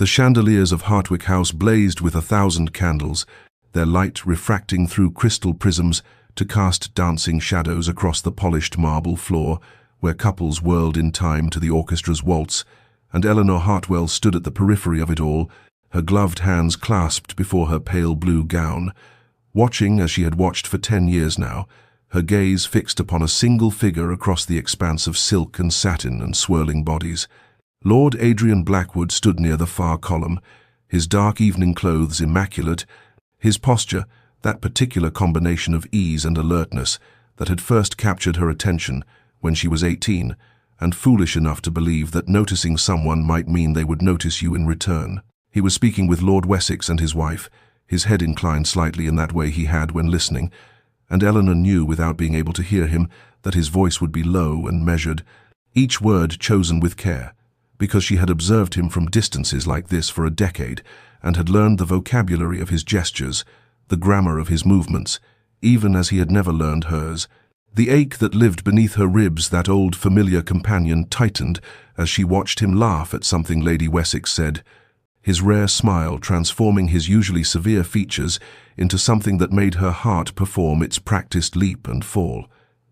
The chandeliers of Hartwick House blazed with 1,000 candles, their light refracting through crystal prisms to cast dancing shadows across the polished marble floor, where couples whirled in time to the orchestra's waltz, and Eleanor Hartwell stood at the periphery of it all, her gloved hands clasped before her pale blue gown, watching as she had watched for 10 years now, her gaze fixed upon a single figure across the expanse of silk and satin and swirling bodies. Lord Adrian Blackwood stood near the far column, his dark evening clothes immaculate, his posture, that particular combination of ease and alertness that had first captured her attention when she was 18, and foolish enough to believe that noticing someone might mean they would notice you in return. He was speaking with Lord Wessex and his wife, his head inclined slightly in that way he had when listening, and Eleanor knew without being able to hear him that his voice would be low and measured, each word chosen with care, because she had observed him from distances like this for a decade and had learned the vocabulary of his gestures, the grammar of his movements, even as he had never learned hers. The ache that lived beneath her ribs, that old familiar companion, tightened as she watched him laugh at something Lady Wessex said, his rare smile transforming his usually severe features into something that made her heart perform its practiced leap and fall.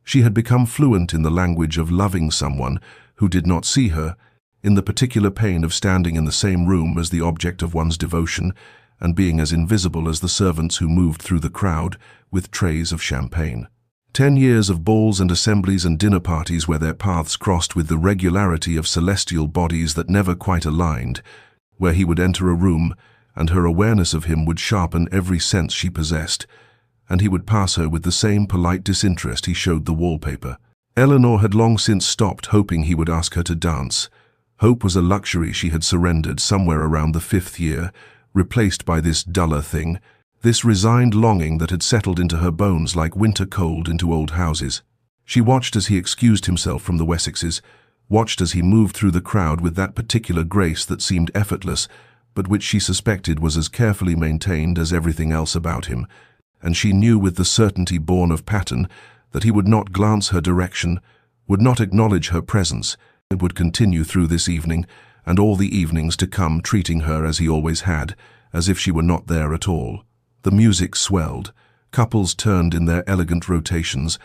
She had become fluent in the language of loving someone who did not see her, in the particular pain of standing in the same room as the object of one's devotion and being as invisible as the servants who moved through the crowd with trays of champagne. 10 years of balls and assemblies and dinner parties where their paths crossed with the regularity of celestial bodies that never quite aligned, where he would enter a room and her awareness of him would sharpen every sense she possessed, and he would pass her with the same polite disinterest he showed the wallpaper. Eleanor had long since stopped hoping he would ask her to dance. Hope was a luxury she had surrendered somewhere around the 5th year, replaced by this duller thing, this resigned longing that had settled into her bones like winter cold into old houses. She watched as he excused himself from the Wessexes, watched as he moved through the crowd with that particular grace that seemed effortless, but which she suspected was as carefully maintained as everything else about him, and she knew with the certainty born of pattern that he would not glance her direction, would not acknowledge her presence, and would continue through this evening and all the evenings to come, treating her as he always had, as if she were not there at all. The music swelled, couples turned in their elegant rotations,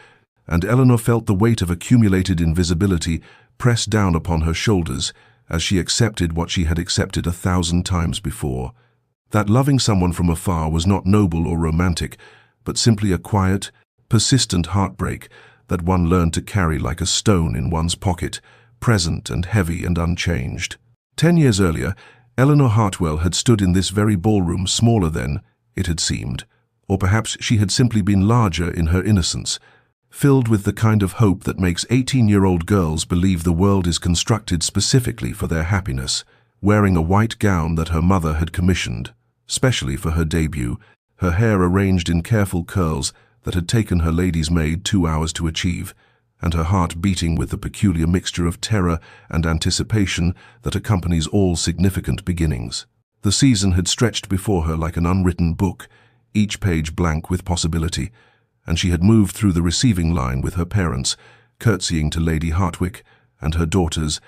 and Eleanor felt the weight of accumulated invisibility press down upon her shoulders as she accepted what she had accepted 1,000 times before. That loving someone from afar was not noble or romantic, but simply a quiet, persistent heartbreak that one learned to carry like a stone in one's pocket, present and heavy and unchanged. 10 years earlier, Eleanor Hartwell had stood in this very ballroom, smaller than it had seemed, or perhaps she had simply been larger in her innocence, filled with the kind of hope that makes 18-year-old girls believe the world is constructed specifically for their happiness, wearing a white gown that her mother had commissioned, specially for her debut, her hair arranged in careful curls that had taken her lady's maid 2 hours to achieve, and her heart beating with the peculiar mixture of terror and anticipation that accompanies all significant beginnings. The season had stretched before her like an unwritten book, each page blank with possibility, and she had moved through the receiving line with her parents, curtsying to Lady Hartwick and her daughters,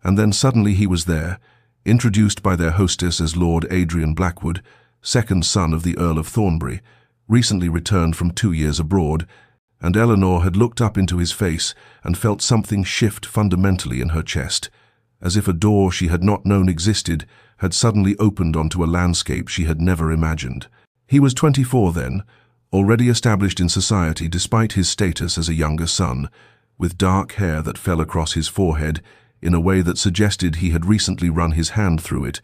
and then suddenly he was there, introduced by their hostess as Lord Adrian Blackwood, second son of the Earl of Thornbury, recently returned from 2 years abroad, and Eleanor had looked up into his face and felt something shift fundamentally in her chest, as if a door she had not known existed had suddenly opened onto a landscape she had never imagined. He was 24 then, already established in society despite his status as a younger son, with dark hair that fell across his forehead in a way that suggested he had recently run his hand through it,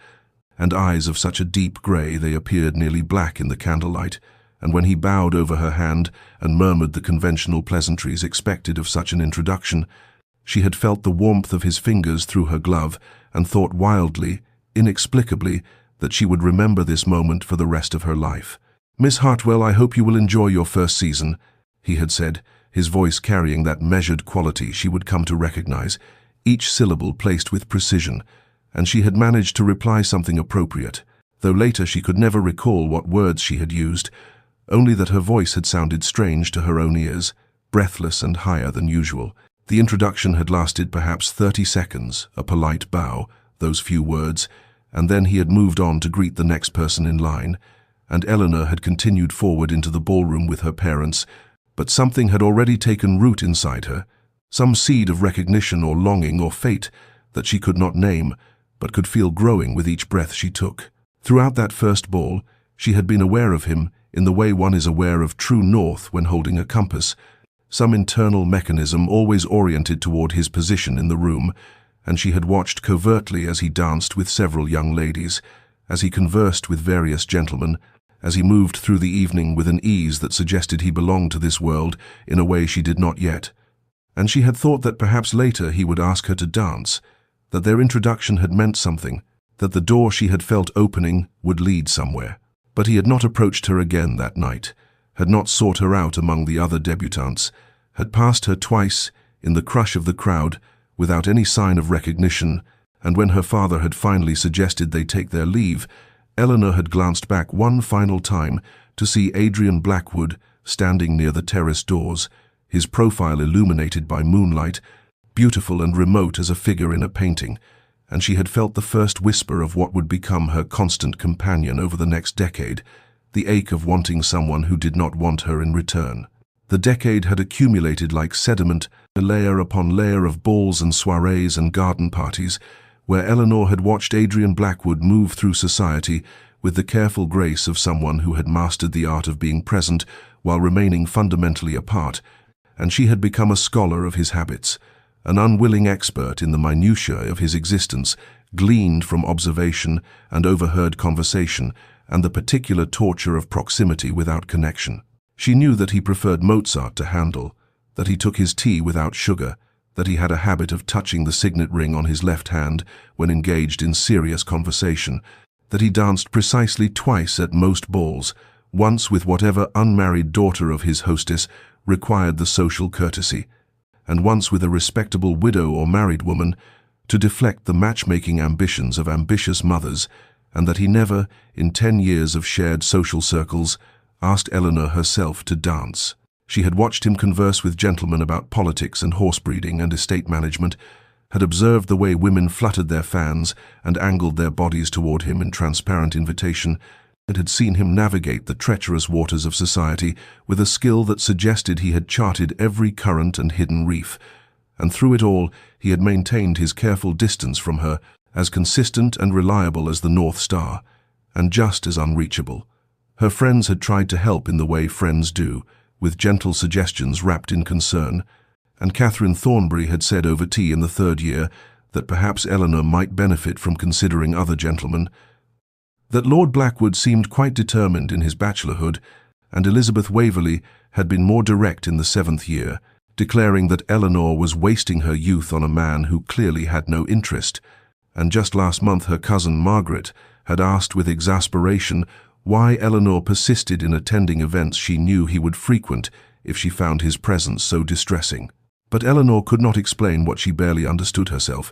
and eyes of such a deep grey they appeared nearly black in the candlelight, and when he bowed over her hand and murmured the conventional pleasantries expected of such an introduction, she had felt the warmth of his fingers through her glove and thought wildly, inexplicably, that she would remember this moment for the rest of her life. "Miss Hartwell, I hope you will enjoy your first season," he had said, his voice carrying that measured quality she would come to recognize, each syllable placed with precision, and she had managed to reply something appropriate, though later she could never recall what words she had used, only that her voice had sounded strange to her own ears, breathless and higher than usual. The introduction had lasted perhaps 30 seconds, a polite bow, those few words, and then he had moved on to greet the next person in line, and Eleanor had continued forward into the ballroom with her parents, but something had already taken root inside her, some seed of recognition or longing or fate that she could not name, but could feel growing with each breath she took. Throughout that first ball, she had been aware of him in the way one is aware of true north when holding a compass, some internal mechanism always oriented toward his position in the room, and she had watched covertly as he danced with several young ladies, as he conversed with various gentlemen, as he moved through the evening with an ease that suggested he belonged to this world in a way she did not yet. And she had thought that perhaps later he would ask her to dance, that their introduction had meant something, that the door she had felt opening would lead somewhere. But he had not approached her again that night, had not sought her out among the other debutantes, had passed her twice in the crush of the crowd without any sign of recognition, and when her father had finally suggested they take their leave, Eleanor had glanced back one final time to see Adrian Blackwood standing near the terrace doors, his profile illuminated by moonlight, beautiful and remote as a figure in a painting, and she had felt the first whisper of what would become her constant companion over the next decade, the ache of wanting someone who did not want her in return. The decade had accumulated like sediment, a layer upon layer of balls and soirees and garden parties, where Eleanor had watched Adrian Blackwood move through society with the careful grace of someone who had mastered the art of being present while remaining fundamentally apart, and she had become a scholar of his habits, an unwilling expert in the minutiae of his existence, gleaned from observation and overheard conversation and the particular torture of proximity without connection. She knew that he preferred Mozart to Handel, that he took his tea without sugar, that he had a habit of touching the signet ring on his left hand when engaged in serious conversation, that he danced precisely twice at most balls, once with whatever unmarried daughter of his hostess required the social courtesy, and once with a respectable widow or married woman to deflect the matchmaking ambitions of ambitious mothers, and that he never, in 10 years of shared social circles, asked Eleanor herself to dance. She had watched him converse with gentlemen about politics and horse breeding and estate management, had observed the way women fluttered their fans and angled their bodies toward him in transparent invitation, and had seen him navigate the treacherous waters of society with a skill that suggested he had charted every current and hidden reef, and through it all he had maintained his careful distance from her, as consistent and reliable as the North Star, and just as unreachable. Her friends had tried to help in the way friends do, with gentle suggestions wrapped in concern, and Catherine Thornbury had said over tea in the 3rd year that perhaps Eleanor might benefit from considering other gentlemen, that Lord Blackwood seemed quite determined in his bachelorhood, and Elizabeth Waverley had been more direct in the 7th year, declaring that Eleanor was wasting her youth on a man who clearly had no interest, and just last month her cousin Margaret had asked with exasperation why Eleanor persisted in attending events she knew he would frequent if she found his presence so distressing. But Eleanor could not explain what she barely understood herself,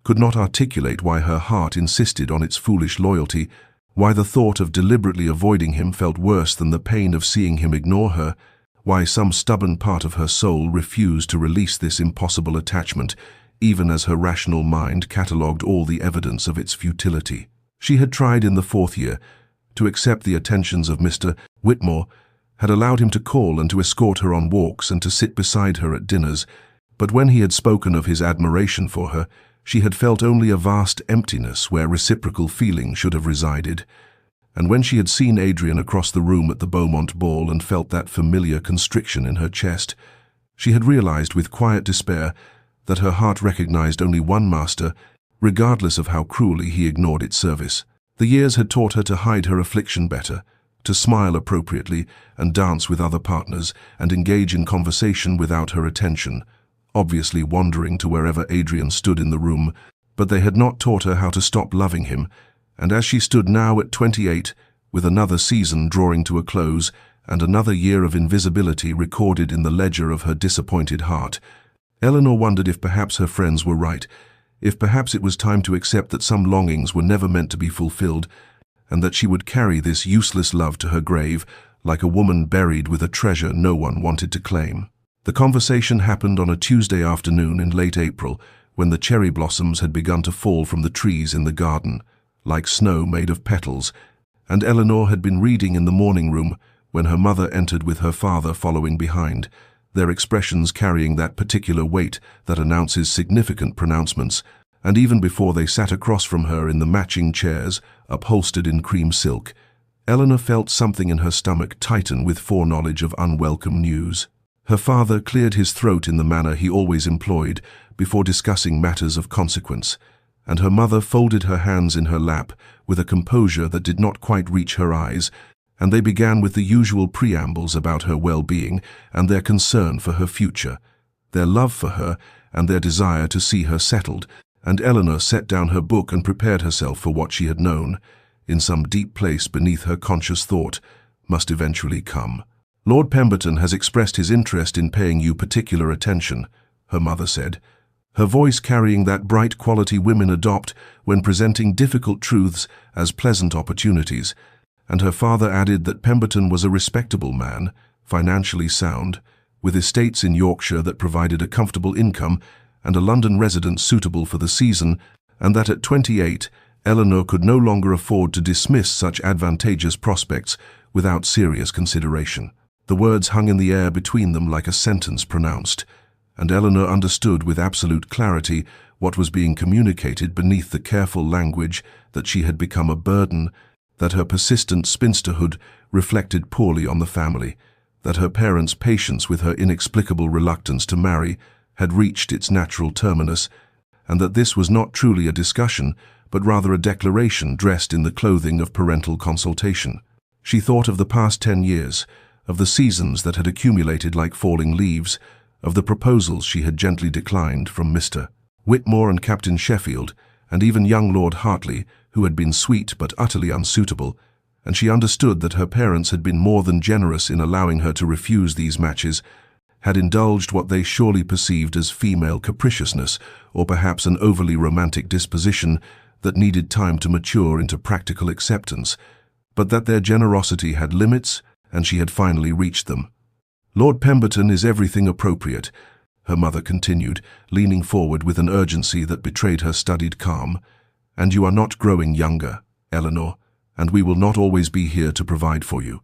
could not articulate why her heart insisted on its foolish loyalty, why the thought of deliberately avoiding him felt worse than the pain of seeing him ignore her, why some stubborn part of her soul refused to release this impossible attachment, even as her rational mind catalogued all the evidence of its futility. She had tried in the 4th year to accept the attentions of Mr. Whitmore, had allowed him to call and to escort her on walks and to sit beside her at dinners, but when he had spoken of his admiration for her, she had felt only a vast emptiness where reciprocal feeling should have resided. And when she had seen Adrian across the room at the Beaumont ball and felt that familiar constriction in her chest, she had realized with quiet despair that her heart recognized only one master, regardless of how cruelly he ignored its service. The years had taught her to hide her affliction better, to smile appropriately and dance with other partners and engage in conversation without her attention, obviously wandering to wherever Adrian stood in the room, but they had not taught her how to stop loving him, and as she stood now at 28, with another season drawing to a close and another year of invisibility recorded in the ledger of her disappointed heart, Eleanor wondered if perhaps her friends were right, if perhaps it was time to accept that some longings were never meant to be fulfilled, and that she would carry this useless love to her grave like a woman buried with a treasure no one wanted to claim. The conversation happened on a Tuesday afternoon in late April, when the cherry blossoms had begun to fall from the trees in the garden, like snow made of petals, and Eleanor had been reading in the morning room when her mother entered with her father following behind, their expressions carrying that particular weight that announces significant pronouncements, and even before they sat across from her in the matching chairs, upholstered in cream silk, Eleanor felt something in her stomach tighten with foreknowledge of unwelcome news. Her father cleared his throat in the manner he always employed before discussing matters of consequence, and her mother folded her hands in her lap with a composure that did not quite reach her eyes, and they began with the usual preambles about her well-being and their concern for her future, their love for her and their desire to see her settled, and Eleanor set down her book and prepared herself for what she had known, in some deep place beneath her conscious thought, must eventually come. "Lord Pemberton has expressed his interest in paying you particular attention," her mother said, her voice carrying that bright quality women adopt when presenting difficult truths as pleasant opportunities, and her father added that Pemberton was a respectable man, financially sound, with estates in Yorkshire that provided a comfortable income and a London residence suitable for the season, and that at 28, Eleanor could no longer afford to dismiss such advantageous prospects without serious consideration. The words hung in the air between them like a sentence pronounced, and Eleanor understood with absolute clarity what was being communicated beneath the careful language that she had become a burden, that her persistent spinsterhood reflected poorly on the family, that her parents' patience with her inexplicable reluctance to marry had reached its natural terminus, and that this was not truly a discussion, but rather a declaration dressed in the clothing of parental consultation. She thought of the past 10 years, of the seasons that had accumulated like falling leaves, of the proposals she had gently declined from Mr. Whitmore and Captain Sheffield, and even young Lord Hartley, who had been sweet but utterly unsuitable, and she understood that her parents had been more than generous in allowing her to refuse these matches, had indulged what they surely perceived as female capriciousness, or perhaps an overly romantic disposition that needed time to mature into practical acceptance, but that their generosity had limits, and she had finally reached them. "Lord Pemberton is everything appropriate," her mother continued, leaning forward with an urgency that betrayed her studied calm. "And you are not growing younger, Eleanor, and we will not always be here to provide for you.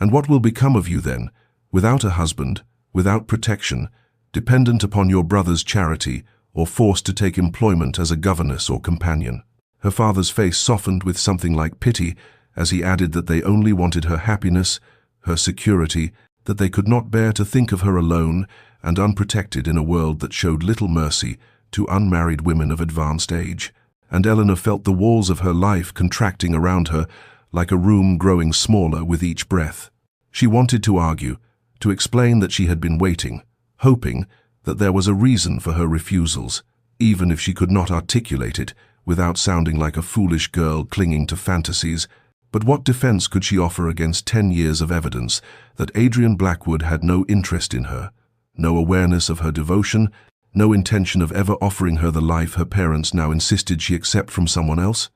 And what will become of you then, without a husband, without protection, dependent upon your brother's charity, or forced to take employment as a governess or companion?" Her father's face softened with something like pity as he added that they only wanted her happiness, her security, that they could not bear to think of her alone and unprotected in a world that showed little mercy to unmarried women of advanced age. And Eleanor felt the walls of her life contracting around her like a room growing smaller with each breath. She wanted to argue, to explain that she had been waiting, hoping that there was a reason for her refusals, even if she could not articulate it without sounding like a foolish girl clinging to fantasies. But what defense could she offer against 10 years of evidence that Adrian Blackwood had no interest in her, no awareness of her devotion, no intention of ever offering her the life her parents now insisted she accept from someone else?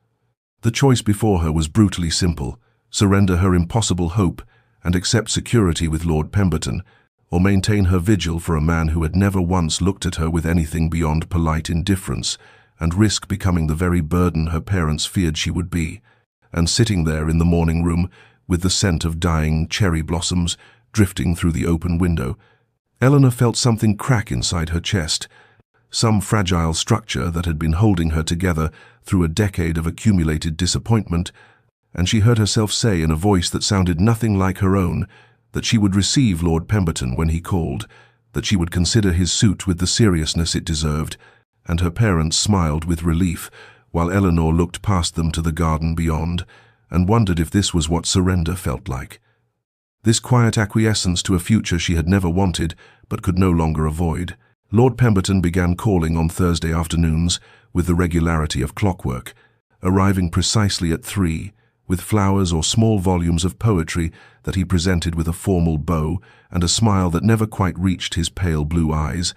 The choice before her was brutally simple: surrender her impossible hope and accept security with Lord Pemberton, or maintain her vigil for a man who had never once looked at her with anything beyond polite indifference, and risk becoming the very burden her parents feared she would be. And sitting there in the morning room, with the scent of dying cherry blossoms drifting through the open window, Eleanor felt something crack inside her chest, some fragile structure that had been holding her together through a decade of accumulated disappointment, and she heard herself say in a voice that sounded nothing like her own that she would receive Lord Pemberton when he called, that she would consider his suit with the seriousness it deserved, and her parents smiled with relief, while Eleanor looked past them to the garden beyond, and wondered if this was what surrender felt like. This quiet acquiescence to a future she had never wanted, but could no longer avoid. Lord Pemberton began calling on Thursday afternoons with the regularity of clockwork, arriving precisely at 3, with flowers or small volumes of poetry that he presented with a formal bow and a smile that never quite reached his pale blue eyes,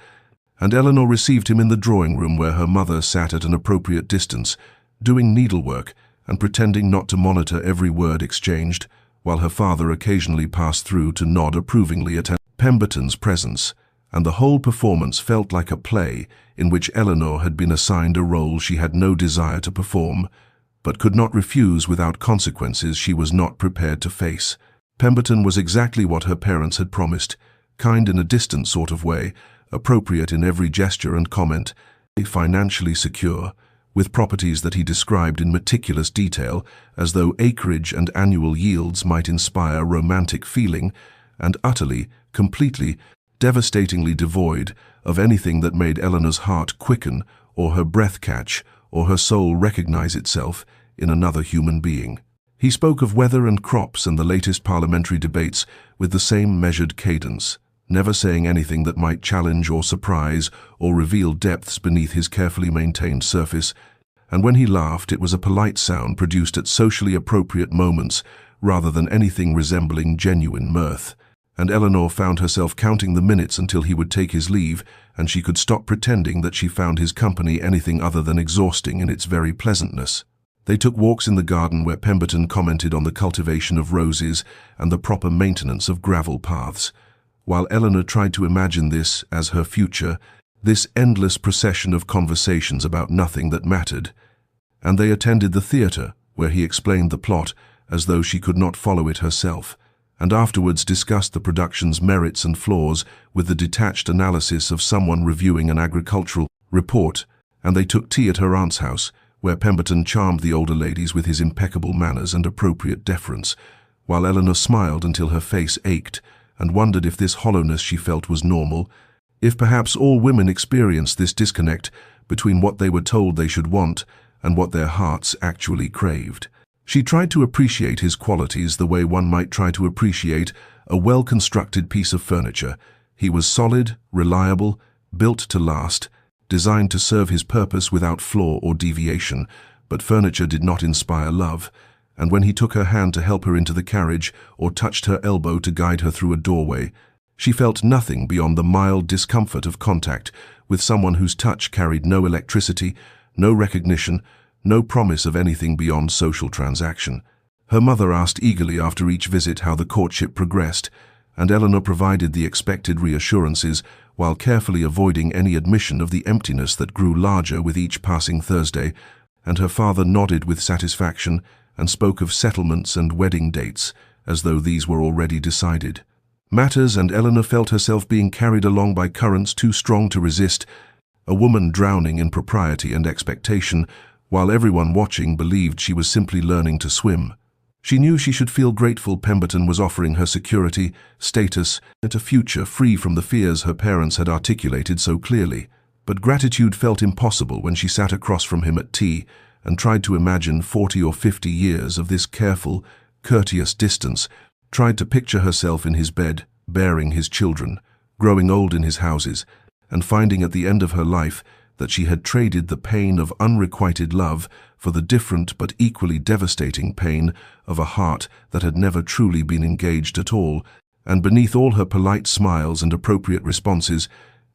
and Eleanor received him in the drawing-room where her mother sat at an appropriate distance, doing needlework and pretending not to monitor every word exchanged, while her father occasionally passed through to nod approvingly at Pemberton's presence, and the whole performance felt like a play in which Eleanor had been assigned a role she had no desire to perform, but could not refuse without consequences she was not prepared to face. Pemberton was exactly what her parents had promised, kind in a distant sort of way, appropriate in every gesture and comment, financially secure, with properties that he described in meticulous detail as though acreage and annual yields might inspire romantic feeling, and utterly, completely, devastatingly devoid of anything that made Eleanor's heart quicken or her breath catch or her soul recognize itself in another human being. He spoke of weather and crops and the latest parliamentary debates with the same measured cadence, never saying anything that might challenge or surprise or reveal depths beneath his carefully maintained surface, and when he laughed it was a polite sound produced at socially appropriate moments rather than anything resembling genuine mirth. And Eleanor found herself counting the minutes until he would take his leave, and she could stop pretending that she found his company anything other than exhausting in its very pleasantness. They took walks in the garden where Pemberton commented on the cultivation of roses and the proper maintenance of gravel paths, while Eleanor tried to imagine this as her future, this endless procession of conversations about nothing that mattered. And they attended the theatre, where he explained the plot as though she could not follow it herself, and afterwards discussed the production's merits and flaws with the detached analysis of someone reviewing an agricultural report, and they took tea at her aunt's house, where Pemberton charmed the older ladies with his impeccable manners and appropriate deference, while Eleanor smiled until her face ached and wondered if this hollowness she felt was normal, if perhaps all women experienced this disconnect between what they were told they should want and what their hearts actually craved. She tried to appreciate his qualities the way one might try to appreciate a well-constructed piece of furniture. He was solid, reliable, built to last, designed to serve his purpose without flaw or deviation, but furniture did not inspire love, and when he took her hand to help her into the carriage or touched her elbow to guide her through a doorway, she felt nothing beyond the mild discomfort of contact with someone whose touch carried no electricity, no recognition, no promise of anything beyond social transaction. Her mother asked eagerly after each visit how the courtship progressed, and Eleanor provided the expected reassurances while carefully avoiding any admission of the emptiness that grew larger with each passing Thursday, and her father nodded with satisfaction and spoke of settlements and wedding dates as though these were already decided. Matters, and Eleanor felt herself being carried along by currents too strong to resist, a woman drowning in propriety and expectation, while everyone watching believed she was simply learning to swim. She knew she should feel grateful Pemberton was offering her security, status, and a future free from the fears her parents had articulated so clearly. But gratitude felt impossible when she sat across from him at tea and tried to imagine 40 or 50 years of this careful, courteous distance, tried to picture herself in his bed, bearing his children, growing old in his houses, and finding at the end of her life that she had traded the pain of unrequited love for the different but equally devastating pain of a heart that had never truly been engaged at all, and beneath all her polite smiles and appropriate responses,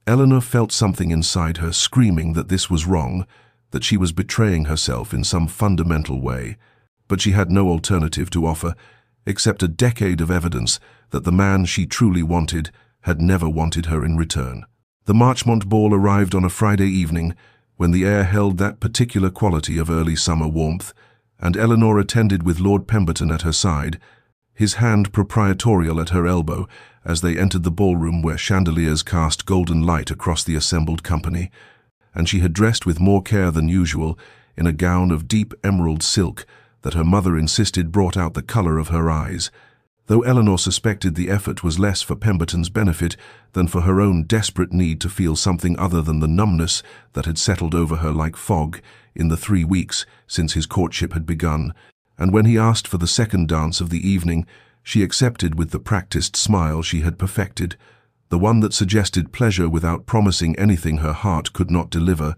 Eleanor felt something inside her screaming that this was wrong, that she was betraying herself in some fundamental way. But she had no alternative to offer, except a decade of evidence that the man she truly wanted had never wanted her in return. The Marchmont ball arrived on a Friday evening, when the air held that particular quality of early summer warmth, and Eleanor attended with Lord Pemberton at her side, his hand proprietorial at her elbow, as they entered the ballroom where chandeliers cast golden light across the assembled company, and she had dressed with more care than usual in a gown of deep emerald silk that her mother insisted brought out the color of her eyes, though Eleanor suspected the effort was less for Pemberton's benefit than for her own desperate need to feel something other than the numbness that had settled over her like fog in the 3 weeks since his courtship had begun, and when he asked for the second dance of the evening, she accepted with the practiced smile she had perfected, the one that suggested pleasure without promising anything her heart could not deliver,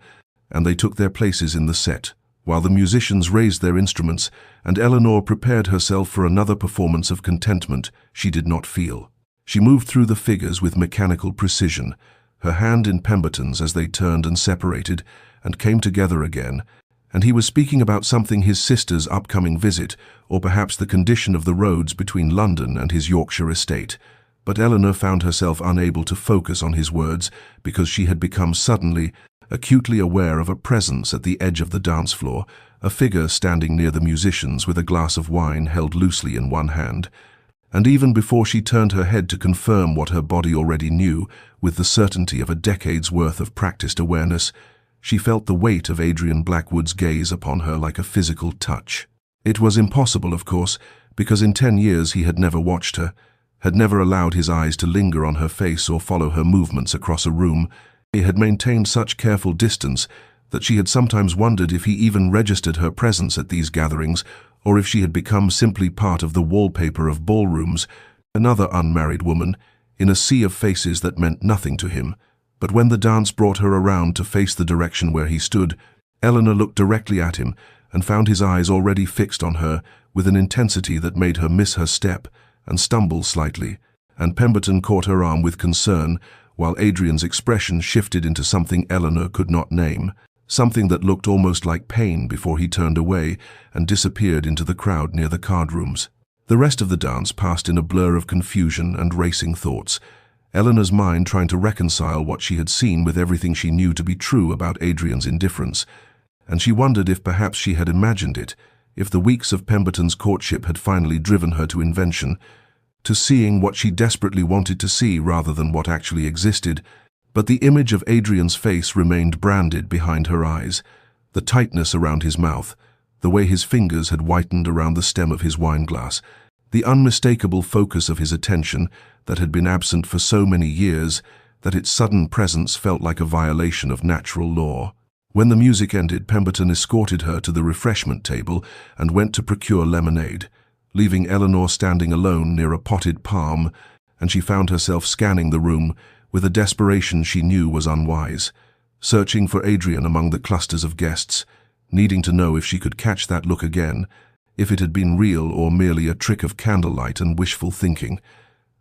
and they took their places in the set, while the musicians raised their instruments, and Eleanor prepared herself for another performance of contentment she did not feel. She moved through the figures with mechanical precision, her hand in Pemberton's as they turned and separated, and came together again, and he was speaking about something his sister's upcoming visit, or perhaps the condition of the roads between London and his Yorkshire estate. But Eleanor found herself unable to focus on his words because she had become suddenly acutely aware of a presence at the edge of the dance floor, a figure standing near the musicians with a glass of wine held loosely in one hand. And even before she turned her head to confirm what her body already knew, with the certainty of a decade's worth of practiced awareness, she felt the weight of Adrian Blackwood's gaze upon her like a physical touch. It was impossible, of course, because in 10 years he had never watched her, had never allowed his eyes to linger on her face or follow her movements across a room. He had maintained such careful distance that she had sometimes wondered if he even registered her presence at these gatherings, or if she had become simply part of the wallpaper of ballrooms, another unmarried woman, in a sea of faces that meant nothing to him. But when the dance brought her around to face the direction where he stood, Eleanor looked directly at him and found his eyes already fixed on her with an intensity that made her miss her step and stumble slightly, and Pemberton caught her arm with concern, while Adrian's expression shifted into something Eleanor could not name, something that looked almost like pain before he turned away and disappeared into the crowd near the card rooms. The rest of the dance passed in a blur of confusion and racing thoughts, Eleanor's mind trying to reconcile what she had seen with everything she knew to be true about Adrian's indifference, and she wondered if perhaps she had imagined it, if the weeks of Pemberton's courtship had finally driven her to invention, to seeing what she desperately wanted to see rather than what actually existed. But the image of Adrian's face remained branded behind her eyes, the tightness around his mouth, the way his fingers had whitened around the stem of his wineglass, the unmistakable focus of his attention that had been absent for so many years that its sudden presence felt like a violation of natural law. When the music ended, Pemberton escorted her to the refreshment table and went to procure lemonade, leaving Eleanor standing alone near a potted palm, and she found herself scanning the room with a desperation she knew was unwise, searching for Adrian among the clusters of guests, needing to know if she could catch that look again, if it had been real or merely a trick of candlelight and wishful thinking.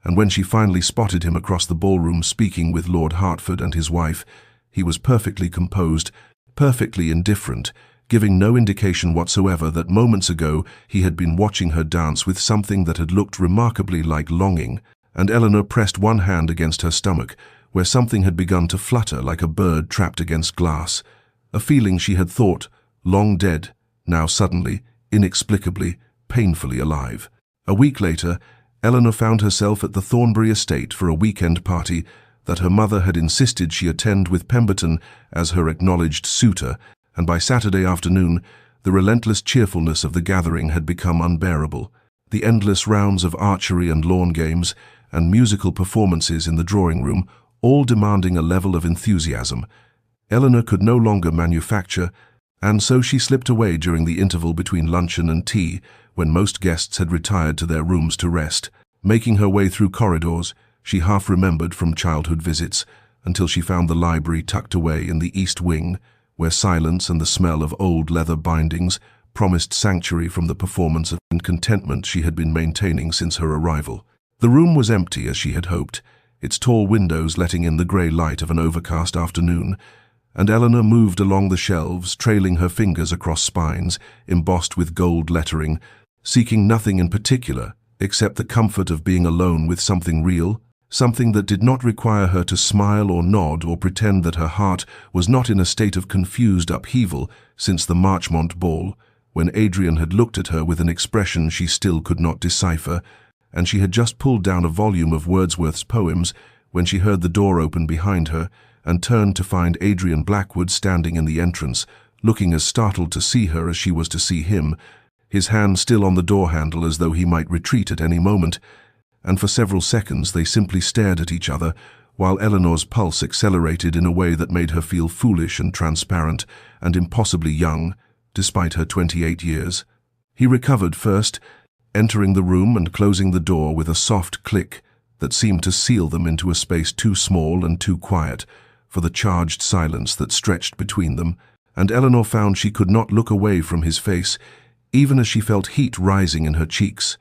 And when she finally spotted him across the ballroom speaking with Lord Hertford and his wife, he was perfectly composed, perfectly indifferent, giving no indication whatsoever that moments ago he had been watching her dance with something that had looked remarkably like longing, and Eleanor pressed one hand against her stomach, where something had begun to flutter like a bird trapped against glass, a feeling she had thought long dead, now suddenly, inexplicably, painfully alive. A week later, Eleanor found herself at the Thornbury estate for a weekend party that her mother had insisted she attend with Pemberton as her acknowledged suitor, and by Saturday afternoon, the relentless cheerfulness of the gathering had become unbearable. The endless rounds of archery and lawn games, and musical performances in the drawing room, all demanding a level of enthusiasm, Eleanor could no longer manufacture, and so she slipped away during the interval between luncheon and tea, when most guests had retired to their rooms to rest. Making her way through corridors, she half remembered from childhood visits, until she found the library tucked away in the east wing, where silence and the smell of old leather bindings promised sanctuary from the performance and contentment she had been maintaining since her arrival. The room was empty as she had hoped, its tall windows letting in the grey light of an overcast afternoon, and Eleanor moved along the shelves, trailing her fingers across spines embossed with gold lettering, seeking nothing in particular except the comfort of being alone with something real, something that did not require her to smile or nod or pretend that her heart was not in a state of confused upheaval since the Marchmont ball, when Adrian had looked at her with an expression she still could not decipher, and she had just pulled down a volume of Wordsworth's poems when she heard the door open behind her and turned to find Adrian Blackwood standing in the entrance, looking as startled to see her as she was to see him, his hand still on the door handle as though he might retreat at any moment, and for several seconds they simply stared at each other, while Eleanor's pulse accelerated in a way that made her feel foolish and transparent and impossibly young, despite her 28 years. He recovered first, entering the room and closing the door with a soft click that seemed to seal them into a space too small and too quiet for the charged silence that stretched between them, and Eleanor found she could not look away from his face, even as she felt heat rising in her cheeks.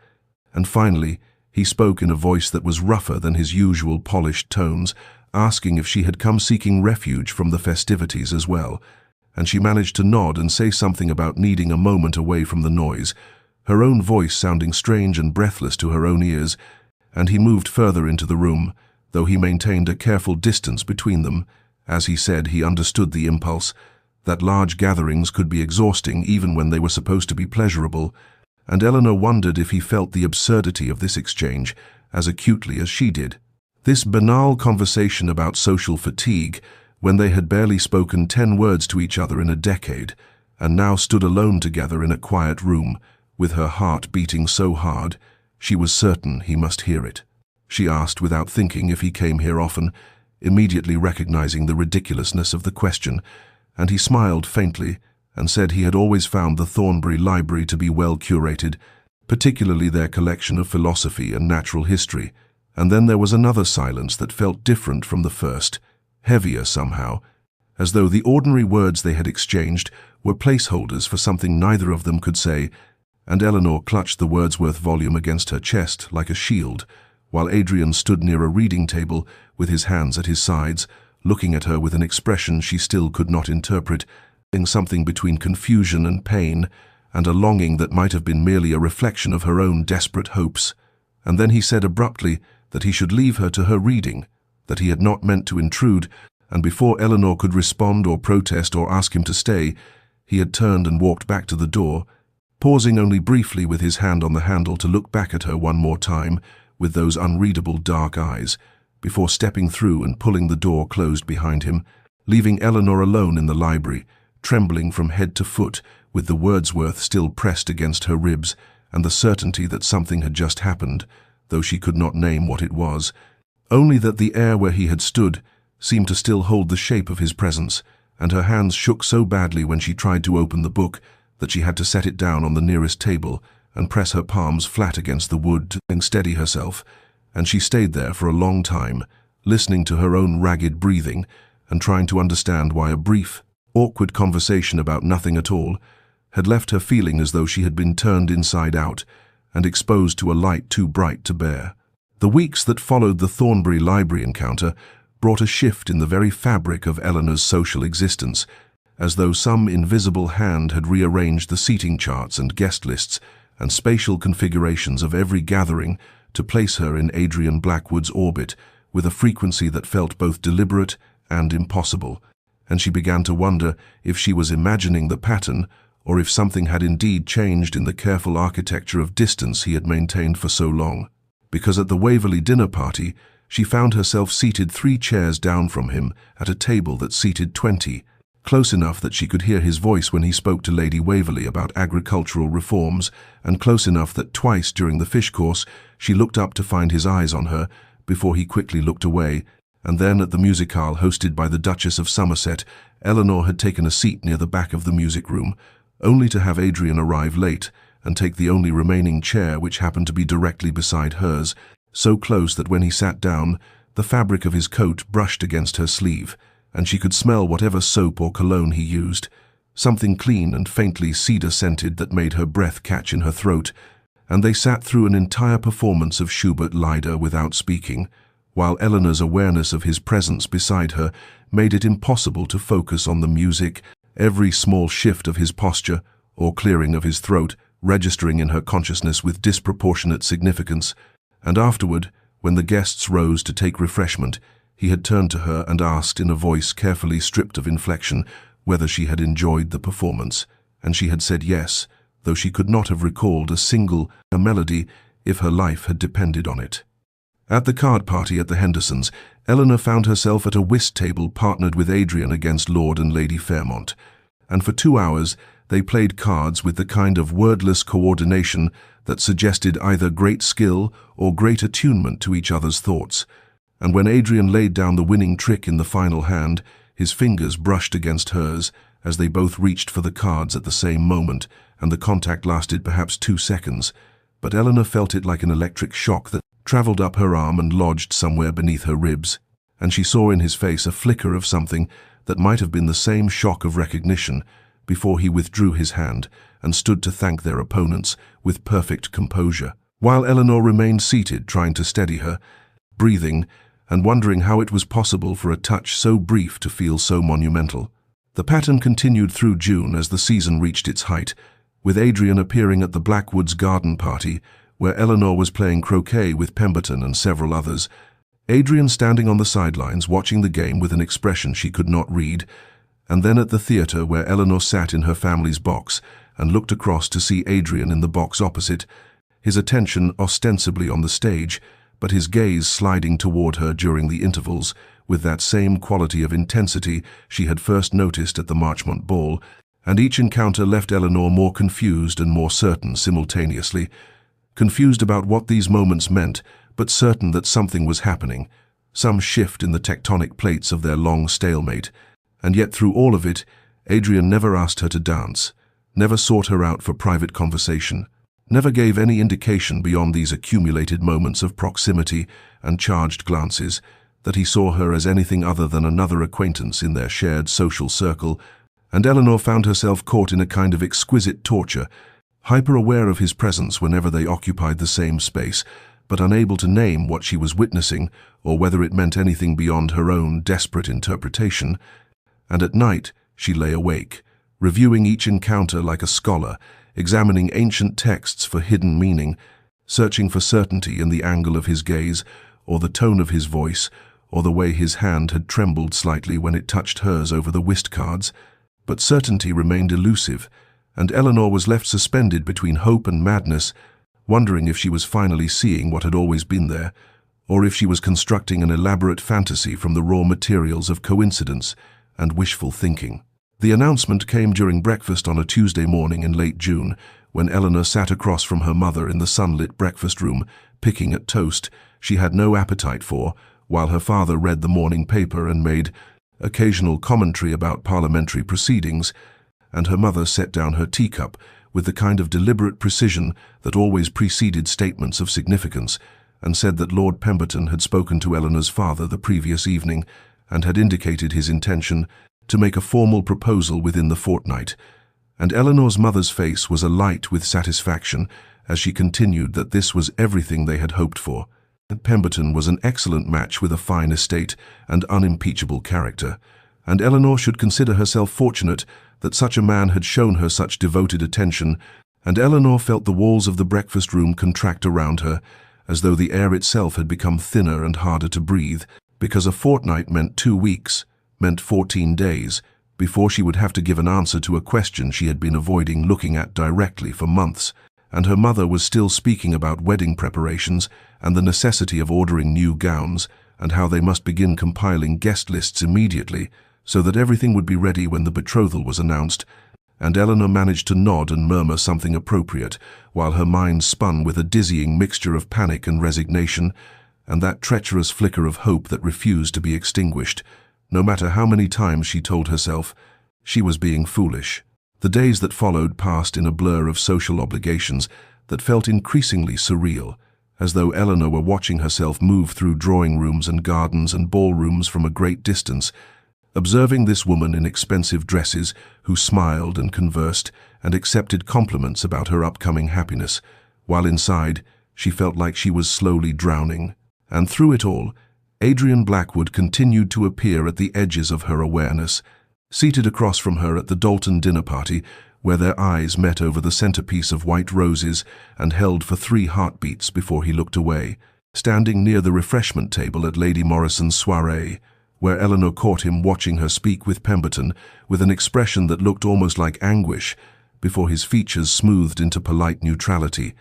And finally, he spoke in a voice that was rougher than his usual polished tones, asking if she had come seeking refuge from the festivities as well, and she managed to nod and say something about needing a moment away from the noise, her own voice sounding strange and breathless to her own ears, and he moved further into the room, though he maintained a careful distance between them. As he said, he understood the impulse, that large gatherings could be exhausting even when they were supposed to be pleasurable, and Eleanor wondered if he felt the absurdity of this exchange as acutely as she did. This banal conversation about social fatigue, when they had barely spoken 10 words to each other in a decade, and now stood alone together in a quiet room, with her heart beating so hard, she was certain he must hear it. She asked without thinking if he came here often, immediately recognizing the ridiculousness of the question, and he smiled faintly and said he had always found the Thornbury Library to be well curated, particularly their collection of philosophy and natural history. And then there was another silence that felt different from the first, heavier somehow, as though the ordinary words they had exchanged were placeholders for something neither of them could say, and Eleanor clutched the Wordsworth volume against her chest like a shield, while Adrian stood near a reading table with his hands at his sides, looking at her with an expression she still could not interpret, something between confusion and pain, and a longing that might have been merely a reflection of her own desperate hopes. And then he said abruptly that he should leave her to her reading, that he had not meant to intrude, and before Eleanor could respond or protest or ask him to stay, he had turned and walked back to the door, pausing only briefly with his hand on the handle to look back at her one more time with those unreadable dark eyes, before stepping through and pulling the door closed behind him, leaving Eleanor alone in the library, trembling from head to foot, with the Wordsworth still pressed against her ribs, and the certainty that something had just happened, though she could not name what it was, only that the air where he had stood seemed to still hold the shape of his presence, and her hands shook so badly when she tried to open the book that she had to set it down on the nearest table and press her palms flat against the wood to steady herself, and she stayed there for a long time, listening to her own ragged breathing and trying to understand why a brief, awkward conversation about nothing at all had left her feeling as though she had been turned inside out and exposed to a light too bright to bear. The weeks that followed the Thornbury Library encounter brought a shift in the very fabric of Eleanor's social existence, as though some invisible hand had rearranged the seating charts and guest lists and spatial configurations of every gathering to place her in Adrian Blackwood's orbit with a frequency that felt both deliberate and impossible, and she began to wonder if she was imagining the pattern or if something had indeed changed in the careful architecture of distance he had maintained for so long. Because at the Waverley dinner party, she found herself seated 3 chairs down from him at a table that seated 20, close enough that she could hear his voice when he spoke to Lady Waverley about agricultural reforms, and close enough that twice during the fish course she looked up to find his eyes on her before he quickly looked away. And then at the musicale hosted by the Duchess of Somerset, Eleanor had taken a seat near the back of the music room, only to have Adrian arrive late and take the only remaining chair, which happened to be directly beside hers, so close that when he sat down, the fabric of his coat brushed against her sleeve, and she could smell whatever soap or cologne he used, something clean and faintly cedar-scented that made her breath catch in her throat, and they sat through an entire performance of Schubert Lieder without speaking, while Eleanor's awareness of his presence beside her made it impossible to focus on the music, every small shift of his posture or clearing of his throat registering in her consciousness with disproportionate significance. And afterward, when the guests rose to take refreshment, he had turned to her and asked in a voice carefully stripped of inflection whether she had enjoyed the performance, and she had said yes, though she could not have recalled a melody if her life had depended on it. At the card party at the Hendersons, Eleanor found herself at a whist table partnered with Adrian against Lord and Lady Fairmont, and for 2 hours they played cards with the kind of wordless coordination that suggested either great skill or great attunement to each other's thoughts. And when Adrian laid down the winning trick in the final hand, his fingers brushed against hers as they both reached for the cards at the same moment, and the contact lasted perhaps 2 seconds, but Eleanor felt it like an electric shock that travelled up her arm and lodged somewhere beneath her ribs, and she saw in his face a flicker of something that might have been the same shock of recognition before he withdrew his hand and stood to thank their opponents with perfect composure, while Eleanor remained seated trying to steady her, breathing and wondering how it was possible for a touch so brief to feel so monumental. The pattern continued through June as the season reached its height, with Adrian appearing at the Blackwoods garden party, where Eleanor was playing croquet with Pemberton and several others, Adrian standing on the sidelines watching the game with an expression she could not read, and then at the theatre where Eleanor sat in her family's box and looked across to see Adrian in the box opposite, his attention ostensibly on the stage, but his gaze sliding toward her during the intervals with that same quality of intensity she had first noticed at the Marchmont ball, and each encounter left Eleanor more confused and more certain simultaneously. Confused about what these moments meant, but certain that something was happening, some shift in the tectonic plates of their long stalemate. And yet through all of it, Adrian never asked her to dance, never sought her out for private conversation, never gave any indication beyond these accumulated moments of proximity and charged glances that he saw her as anything other than another acquaintance in their shared social circle, and Eleanor found herself caught in a kind of exquisite torture, hyper-aware of his presence whenever they occupied the same space, but unable to name what she was witnessing or whether it meant anything beyond her own desperate interpretation. And at night she lay awake, reviewing each encounter like a scholar, examining ancient texts for hidden meaning, searching for certainty in the angle of his gaze, or the tone of his voice, or the way his hand had trembled slightly when it touched hers over the whist cards. But certainty remained elusive, and Eleanor was left suspended between hope and madness, wondering if she was finally seeing what had always been there, or if she was constructing an elaborate fantasy from the raw materials of coincidence and wishful thinking. The announcement came during breakfast on a Tuesday morning in late June, when Eleanor sat across from her mother in the sunlit breakfast room, picking at toast she had no appetite for, while her father read the morning paper and made occasional commentary about parliamentary proceedings, and her mother set down her teacup with the kind of deliberate precision that always preceded statements of significance, and said that Lord Pemberton had spoken to Eleanor's father the previous evening and had indicated his intention to make a formal proposal within the fortnight, and Eleanor's mother's face was alight with satisfaction as she continued that this was everything they had hoped for. Pemberton was an excellent match with a fine estate and unimpeachable character, and Eleanor should consider herself fortunate that such a man had shown her such devoted attention, and Eleanor felt the walls of the breakfast room contract around her, as though the air itself had become thinner and harder to breathe, because a fortnight meant 2 weeks, meant 14 days, before she would have to give an answer to a question she had been avoiding looking at directly for months, and her mother was still speaking about wedding preparations and the necessity of ordering new gowns, and how they must begin compiling guest lists immediately, so that everything would be ready when the betrothal was announced, and Eleanor managed to nod and murmur something appropriate, while her mind spun with a dizzying mixture of panic and resignation, and that treacherous flicker of hope that refused to be extinguished, no matter how many times she told herself she was being foolish. The days that followed passed in a blur of social obligations that felt increasingly surreal, as though Eleanor were watching herself move through drawing rooms and gardens and ballrooms from a great distance, observing this woman in expensive dresses who smiled and conversed and accepted compliments about her upcoming happiness, while inside she felt like she was slowly drowning. And through it all, Adrian Blackwood continued to appear at the edges of her awareness, seated across from her at the Dalton dinner party, where their eyes met over the centerpiece of white roses and held for 3 heartbeats before he looked away, standing near the refreshment table at Lady Morrison's soirée, where Eleanor caught him watching her speak with Pemberton with an expression that looked almost like anguish before his features smoothed into polite neutrality,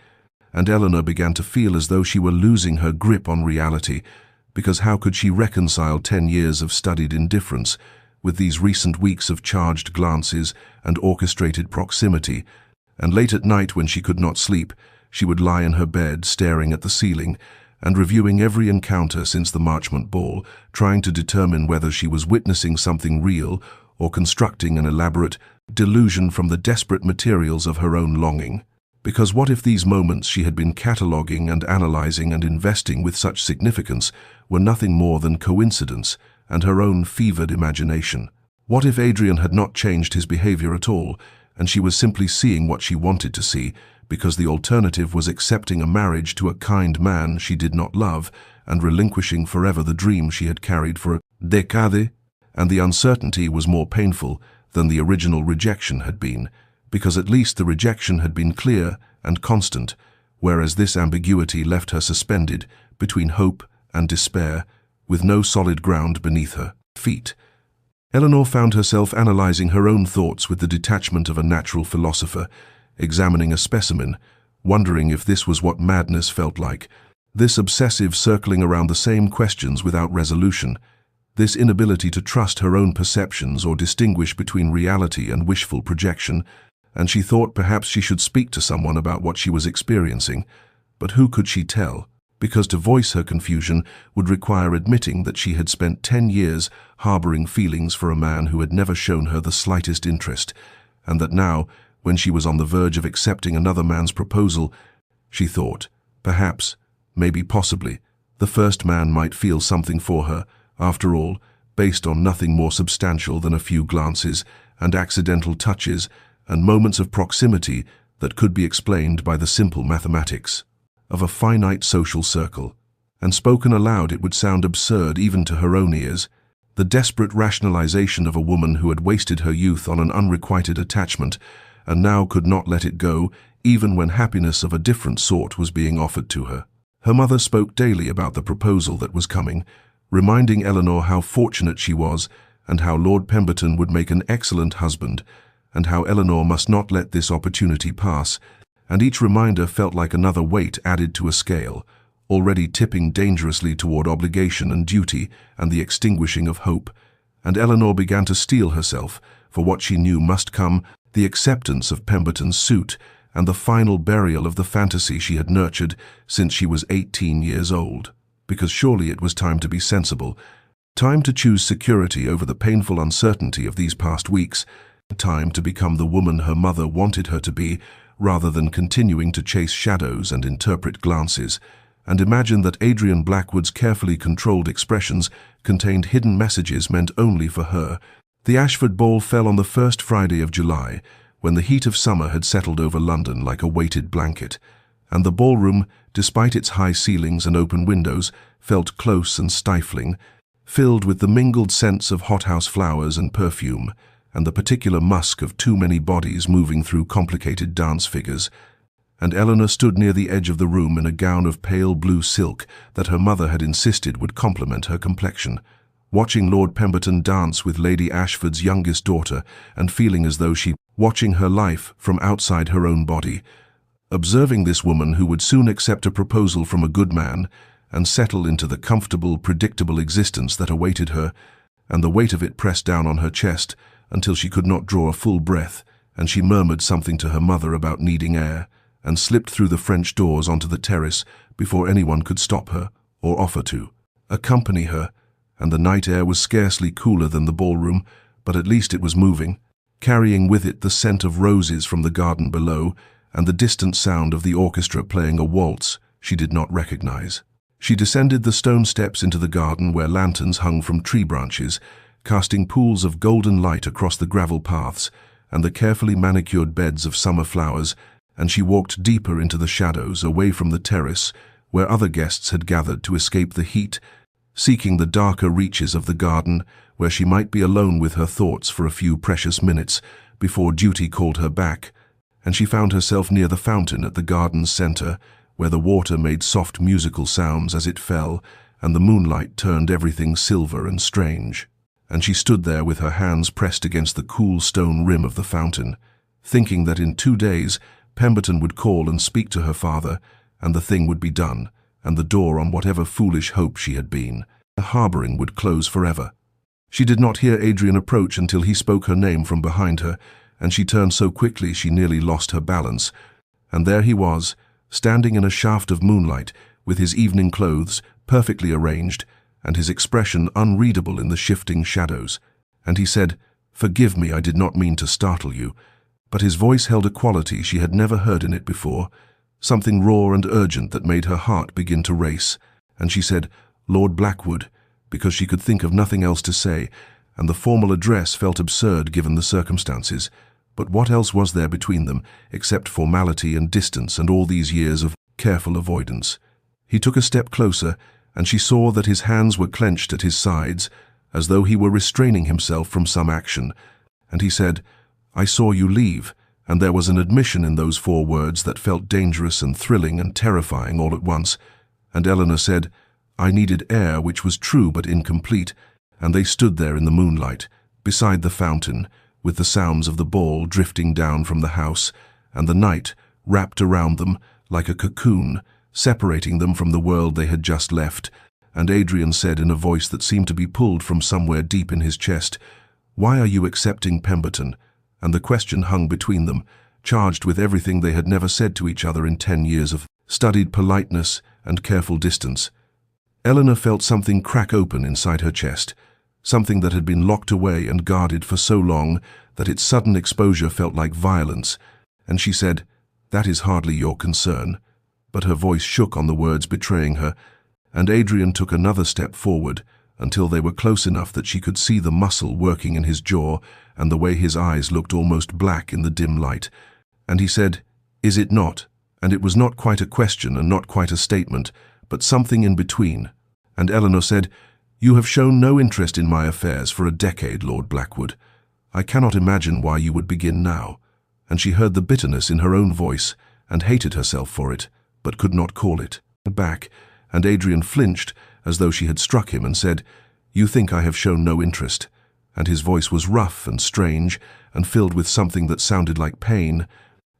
and Eleanor began to feel as though she were losing her grip on reality, because how could she reconcile 10 years of studied indifference with these recent weeks of charged glances and orchestrated proximity? And late at night, when she could not sleep, she would lie in her bed staring at the ceiling and reviewing every encounter since the Marchmont ball, trying to determine whether she was witnessing something real or constructing an elaborate delusion from the desperate materials of her own longing. Because what if these moments she had been cataloguing and analyzing and investing with such significance were nothing more than coincidence and her own fevered imagination? What if Adrian had not changed his behavior at all, and she was simply seeing what she wanted to see, because the alternative was accepting a marriage to a kind man she did not love and relinquishing forever the dream she had carried for a decade? And the uncertainty was more painful than the original rejection had been, because at least the rejection had been clear and constant, whereas this ambiguity left her suspended between hope and despair, with no solid ground beneath her feet. Eleanor found herself analyzing her own thoughts with the detachment of a natural philosopher, examining a specimen, wondering if this was what madness felt like. This obsessive circling around the same questions without resolution, this inability to trust her own perceptions or distinguish between reality and wishful projection, and she thought perhaps she should speak to someone about what she was experiencing. But who could she tell? Because to voice her confusion would require admitting that she had spent 10 years harboring feelings for a man who had never shown her the slightest interest, and that now, when she was on the verge of accepting another man's proposal, she thought, perhaps, maybe possibly, the first man might feel something for her, after all, based on nothing more substantial than a few glances and accidental touches and moments of proximity that could be explained by the simple mathematics of a finite social circle. And spoken aloud it would sound absurd even to her own ears, the desperate rationalization of a woman who had wasted her youth on an unrequited attachment and now could not let it go even when happiness of a different sort was being offered to her. Her mother spoke daily about the proposal that was coming, reminding Eleanor how fortunate she was and how Lord Pemberton would make an excellent husband, and how Eleanor must not let this opportunity pass, and each reminder felt like another weight added to a scale, already tipping dangerously toward obligation and duty and the extinguishing of hope, and Eleanor began to steel herself for what she knew must come, the acceptance of Pemberton's suit and the final burial of the fantasy she had nurtured since she was 18 years old. Because surely it was time to be sensible, time to choose security over the painful uncertainty of these past weeks, time to become the woman her mother wanted her to be, rather than continuing to chase shadows and interpret glances, and imagine that Adrian Blackwood's carefully controlled expressions contained hidden messages meant only for her. The Ashford ball fell on the first Friday of July, when the heat of summer had settled over London like a weighted blanket, and the ballroom, despite its high ceilings and open windows, felt close and stifling, filled with the mingled scents of hothouse flowers and perfume, and the particular musk of too many bodies moving through complicated dance figures. And Eleanor stood near the edge of the room in a gown of pale blue silk that her mother had insisted would complement her complexion, watching Lord Pemberton dance with Lady Ashford's youngest daughter and feeling as though she watching her life from outside her own body, observing this woman who would soon accept a proposal from a good man and settle into the comfortable, predictable existence that awaited her, and the weight of it pressed down on her chest until she could not draw a full breath, and she murmured something to her mother about needing air, and slipped through the French doors onto the terrace before anyone could stop her or offer to accompany her, and the night air was scarcely cooler than the ballroom, but at least it was moving, carrying with it the scent of roses from the garden below and the distant sound of the orchestra playing a waltz she did not recognize. She descended the stone steps into the garden where lanterns hung from tree branches, casting pools of golden light across the gravel paths and the carefully manicured beds of summer flowers, and she walked deeper into the shadows away from the terrace where other guests had gathered to escape the heat, seeking the darker reaches of the garden where she might be alone with her thoughts for a few precious minutes before duty called her back, and she found herself near the fountain at the garden's center, where the water made soft musical sounds as it fell, and the moonlight turned everything silver and strange. And she stood there with her hands pressed against the cool stone rim of the fountain, thinking that in 2 days Pemberton would call and speak to her father, and the thing would be done, and the door on whatever foolish hope she had been harboring would close forever. She did not hear Adrian approach until he spoke her name from behind her, and she turned so quickly she nearly lost her balance. And there he was, standing in a shaft of moonlight, with his evening clothes perfectly arranged, and his expression unreadable in the shifting shadows. And he said, "Forgive me, I did not mean to startle you." But his voice held a quality she had never heard in it before, something raw and urgent that made her heart begin to race, and she said, "Lord Blackwood," because she could think of nothing else to say, and the formal address felt absurd given the circumstances. But what else was there between them, except formality and distance and all these years of careful avoidance? He took a step closer, and she saw that his hands were clenched at his sides, as though he were restraining himself from some action, and he said, "I saw you leave," and there was an admission in those 4 words that felt dangerous and thrilling and terrifying all at once. And Eleanor said, "I needed air," which was true but incomplete, and they stood there in the moonlight, beside the fountain, with the sounds of the ball drifting down from the house, and the night wrapped around them like a cocoon, separating them from the world they had just left. And Adrian said in a voice that seemed to be pulled from somewhere deep in his chest, "Why are you accepting Pemberton?" And the question hung between them, charged with everything they had never said to each other in 10 years of studied politeness and careful distance. Eleanor felt something crack open inside her chest, something that had been locked away and guarded for so long that its sudden exposure felt like violence, and she said, "That is hardly your concern." But her voice shook on the words betraying her, and Adrian took another step forward until they were close enough that she could see the muscle working in his jaw and the way his eyes looked almost black in the dim light. And he said, "Is it not?" And it was not quite a question and not quite a statement, but something in between. And Eleanor said, "You have shown no interest in my affairs for a decade, Lord Blackwood. I cannot imagine why you would begin now." And she heard the bitterness in her own voice and hated herself for it, but could not call it back. And Adrian flinched as though she had struck him and said, "You think I have shown no interest?" And his voice was rough and strange and filled with something that sounded like pain.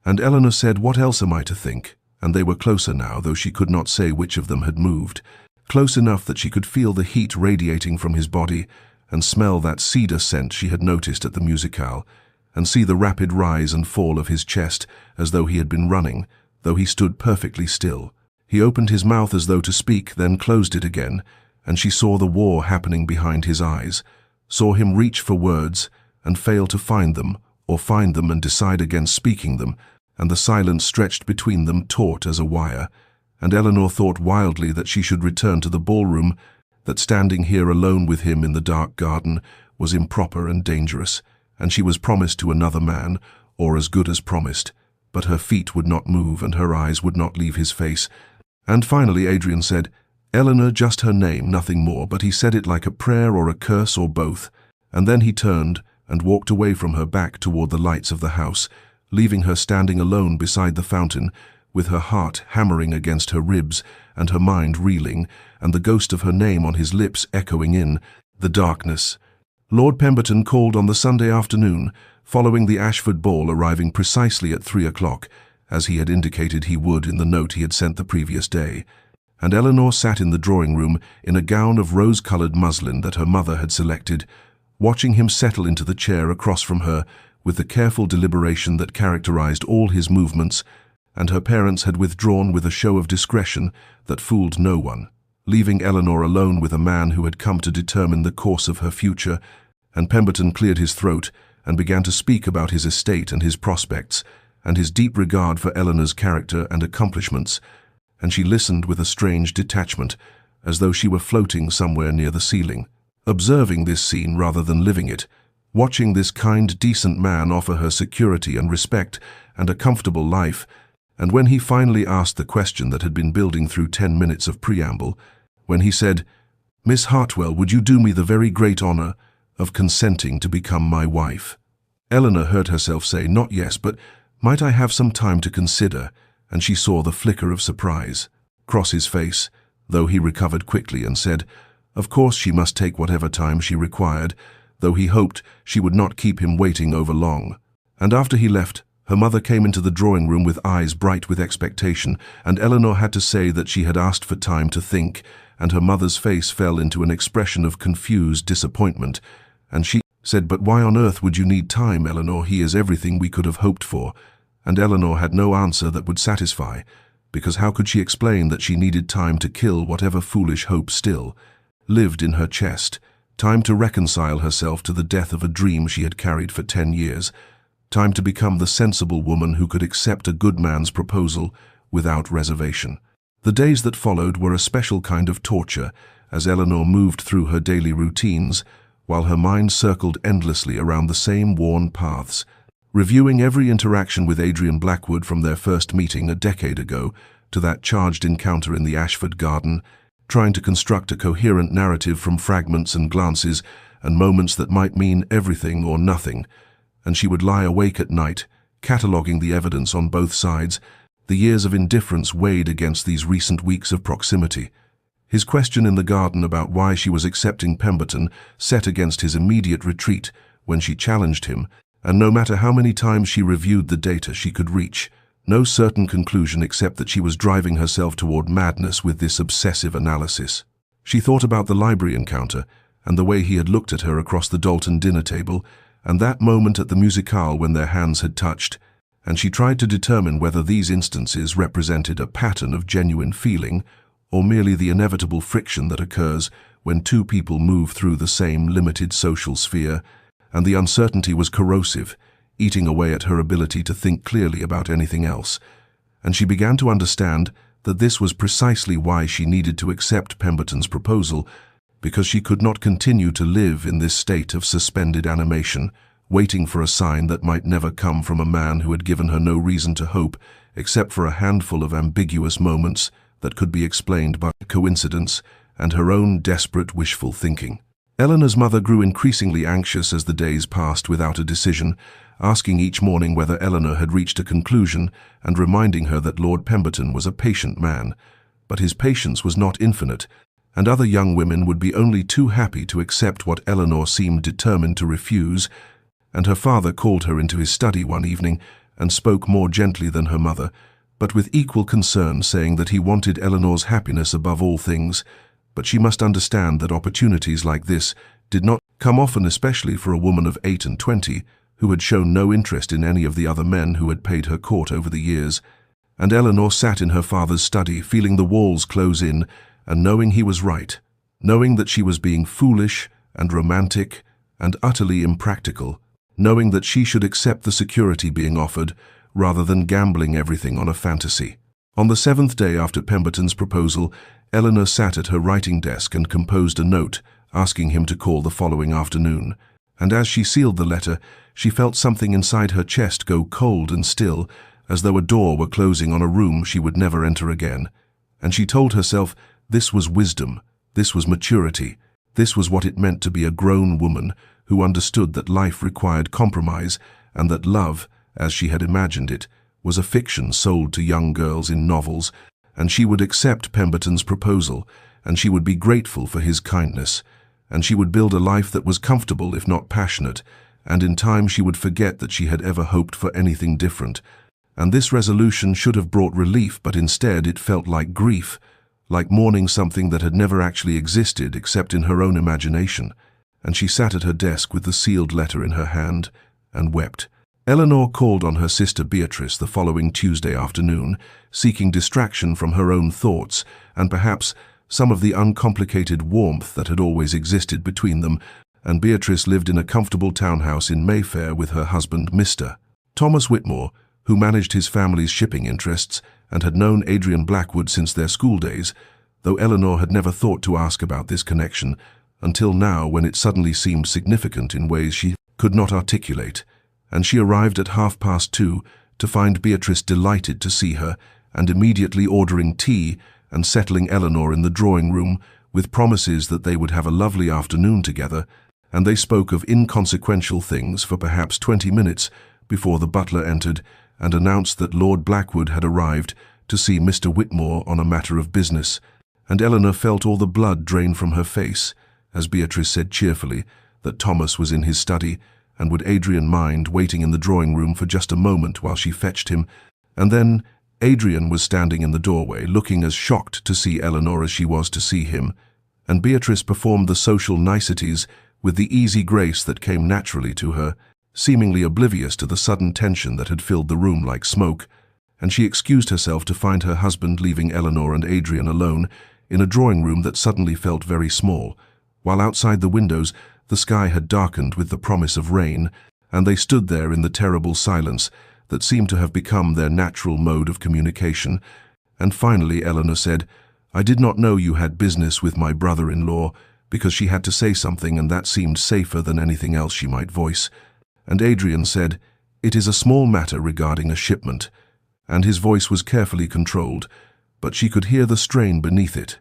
And Eleanor said, "What else am I to think?" And they were closer now, though she could not say which of them had moved. Close enough that she could feel the heat radiating from his body and smell that cedar scent she had noticed at the musicale, and see the rapid rise and fall of his chest as though he had been running, though he stood perfectly still. He opened his mouth as though to speak, then closed it again, and she saw the war happening behind his eyes, saw him reach for words and fail to find them, or find them and decide against speaking them, and the silence stretched between them taut as a wire. And Eleanor thought wildly that she should return to the ballroom, that standing here alone with him in the dark garden was improper and dangerous, and she was promised to another man, or as good as promised. But her feet would not move and her eyes would not leave his face. And finally Adrian said, "Eleanor, just her name, nothing more," but he said it like a prayer or a curse or both. And then he turned and walked away from her back toward the lights of the house, leaving her standing alone beside the fountain, with her heart hammering against her ribs and her mind reeling, and the ghost of her name on his lips echoing in the darkness. Lord Pemberton called on the Sunday afternoon, following the Ashford ball, arriving precisely at 3 o'clock, as he had indicated he would in the note he had sent the previous day. And Eleanor sat in the drawing-room in a gown of rose-coloured muslin that her mother had selected, watching him settle into the chair across from her with the careful deliberation that characterized all his movements, and her parents had withdrawn with a show of discretion that fooled no one, leaving Eleanor alone with a man who had come to determine the course of her future. And Pemberton cleared his throat and began to speak about his estate and his prospects, and his deep regard for Eleanor's character and accomplishments, and she listened with a strange detachment, as though she were floating somewhere near the ceiling, observing this scene rather than living it, watching this kind, decent man offer her security and respect and a comfortable life. And when he finally asked the question that had been building through 10 minutes of preamble, when he said, "Miss Hartwell, would you do me the very great honor of consenting to become my wife?" Eleanor heard herself say, "Not yes, but might I have some time to consider?" And she saw the flicker of surprise cross his face, though he recovered quickly and said, of course she must take whatever time she required, though he hoped she would not keep him waiting over long. And after he left, her mother came into the drawing-room with eyes bright with expectation, and Eleanor had to say that she had asked for time to think, and her mother's face fell into an expression of confused disappointment, and she said, "But why on earth would you need time, Eleanor? He is everything we could have hoped for." And Eleanor had no answer that would satisfy, because how could she explain that she needed time to kill whatever foolish hope still lived in her chest, time to reconcile herself to the death of a dream she had carried for 10 years, time to become the sensible woman who could accept a good man's proposal without reservation. The days that followed were a special kind of torture as Eleanor moved through her daily routines, while her mind circled endlessly around the same worn paths, reviewing every interaction with Adrian Blackwood from their first meeting a decade ago to that charged encounter in the Ashford garden, trying to construct a coherent narrative from fragments and glances and moments that might mean everything or nothing. And she would lie awake at night, cataloguing the evidence on both sides. The years of indifference weighed against these recent weeks of proximity. His question in the garden about why she was accepting Pemberton, set against his immediate retreat, when she challenged him, and no matter how many times she reviewed the data, she could reach no certain conclusion except that she was driving herself toward madness with this obsessive analysis. She thought about the library encounter, and the way he had looked at her across the Dalton dinner table, and that moment at the musicale when their hands had touched, and she tried to determine whether these instances represented a pattern of genuine feeling, or merely the inevitable friction that occurs when two people move through the same limited social sphere, and the uncertainty was corrosive, eating away at her ability to think clearly about anything else. And she began to understand that this was precisely why she needed to accept Pemberton's proposal, because she could not continue to live in this state of suspended animation, waiting for a sign that might never come from a man who had given her no reason to hope except for a handful of ambiguous moments that could be explained by coincidence and her own desperate wishful thinking. Eleanor's mother grew increasingly anxious as the days passed without a decision, asking each morning whether Eleanor had reached a conclusion and reminding her that Lord Pemberton was a patient man. But his patience was not infinite, and other young women would be only too happy to accept what Eleanor seemed determined to refuse, and her father called her into his study one evening and spoke more gently than her mother, but with equal concern, saying that he wanted Eleanor's happiness above all things, but she must understand that opportunities like this did not come often, especially for a woman of 28 who had shown no interest in any of the other men who had paid her court over the years. And Eleanor sat in her father's study, feeling the walls close in and knowing he was right, knowing that she was being foolish and romantic and utterly impractical, knowing that she should accept the security being offered rather than gambling everything on a fantasy. On the 7th day after Pemberton's proposal, Eleanor sat at her writing desk and composed a note asking him to call the following afternoon. And as she sealed the letter, she felt something inside her chest go cold and still, as though a door were closing on a room she would never enter again. And she told herself this was wisdom, this was maturity, this was what it meant to be a grown woman who understood that life required compromise and that love, as she had imagined it, was a fiction sold to young girls in novels, and she would accept Pemberton's proposal, and she would be grateful for his kindness, and she would build a life that was comfortable if not passionate, and in time she would forget that she had ever hoped for anything different. And this resolution should have brought relief, but instead it felt like grief, like mourning something that had never actually existed except in her own imagination. And she sat at her desk with the sealed letter in her hand and wept. Eleanor called on her sister Beatrice the following Tuesday afternoon, seeking distraction from her own thoughts and perhaps some of the uncomplicated warmth that had always existed between them, and Beatrice lived in a comfortable townhouse in Mayfair with her husband, Mr. Thomas Whitmore, who managed his family's shipping interests and had known Adrian Blackwood since their school days, though Eleanor had never thought to ask about this connection, until now when it suddenly seemed significant in ways she could not articulate. And she arrived at 2:30 to find Beatrice delighted to see her and immediately ordering tea and settling Eleanor in the drawing room with promises that they would have a lovely afternoon together, and they spoke of inconsequential things for perhaps 20 minutes before the butler entered and announced that Lord Blackwood had arrived to see Mr. Whitmore on a matter of business, and Eleanor felt all the blood drain from her face as Beatrice said cheerfully that Thomas was in his study, and would Adrian mind waiting in the drawing room for just a moment while she fetched him. And then Adrian was standing in the doorway, looking as shocked to see Eleanor as she was to see him, and Beatrice performed the social niceties with the easy grace that came naturally to her, seemingly oblivious to the sudden tension that had filled the room like smoke, and she excused herself to find her husband leaving Eleanor and Adrian alone in a drawing room that suddenly felt very small, while outside the windows the sky had darkened with the promise of rain, and they stood there in the terrible silence that seemed to have become their natural mode of communication. And finally Eleanor said, "I did not know you had business with my brother-in-law," because she had to say something, and that seemed safer than anything else she might voice. And Adrian said, "It is a small matter regarding a shipment," and his voice was carefully controlled, but she could hear the strain beneath it.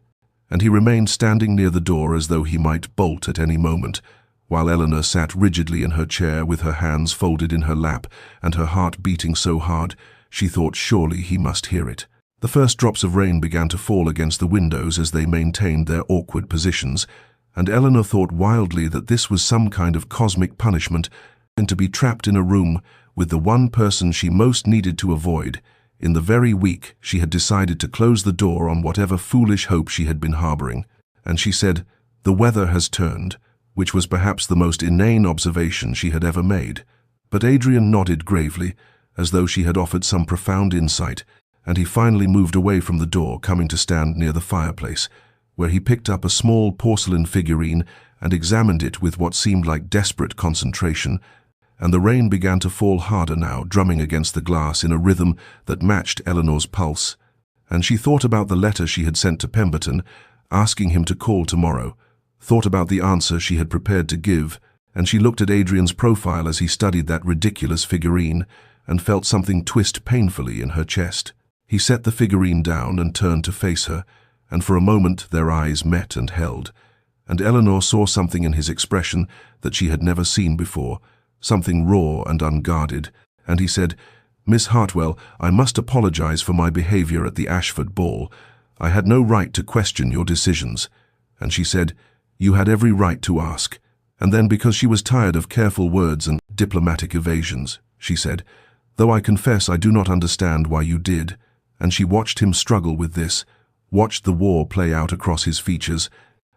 And he remained standing near the door as though he might bolt at any moment, while Eleanor sat rigidly in her chair with her hands folded in her lap and her heart beating so hard she thought surely he must hear it. The first drops of rain began to fall against the windows as they maintained their awkward positions, and Eleanor thought wildly that this was some kind of cosmic punishment, and to be trapped in a room with the one person she most needed to avoid. In the very week she had decided to close the door on whatever foolish hope she had been harboring, and she said, "The weather has turned," which was perhaps the most inane observation she had ever made. But Adrian nodded gravely, as though she had offered some profound insight, and he finally moved away from the door, coming to stand near the fireplace, where he picked up a small porcelain figurine and examined it with what seemed like desperate concentration. And the rain began to fall harder now, drumming against the glass in a rhythm that matched Eleanor's pulse. And she thought about the letter she had sent to Pemberton, asking him to call tomorrow, thought about the answer she had prepared to give, and she looked at Adrian's profile as he studied that ridiculous figurine, and felt something twist painfully in her chest. He set the figurine down and turned to face her, and for a moment their eyes met and held, and Eleanor saw something in his expression that she had never seen before, something raw and unguarded, and he said, "Miss Hartwell, I must apologize for my behavior at the Ashford ball. I had no right to question your decisions." And she said, "You had every right to ask." And then, because she was tired of careful words and diplomatic evasions, she said, "Though I confess I do not understand why you did." And she watched him struggle with this, watched the war play out across his features,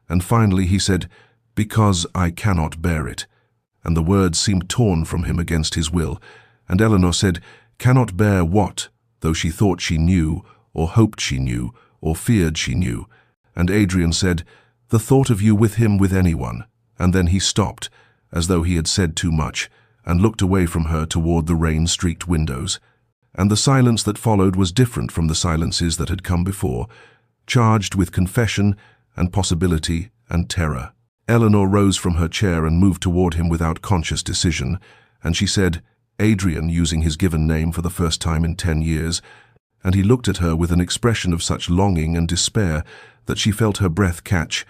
and finally he said, "Because I cannot bear it." And the words seemed torn from him against his will, and Eleanor said, "Cannot bear what?" though she thought she knew, or hoped she knew, or feared she knew. And Adrian said, "The thought of you with him, with anyone." And then he stopped, as though he had said too much, and looked away from her toward the rain-streaked windows. And the silence that followed was different from the silences that had come before, charged with confession and possibility and terror. Eleanor rose from her chair and moved toward him without conscious decision, and she said, "Adrian," using his given name for the first time in 10 years, and he looked at her with an expression of such longing and despair that she felt her breath catch,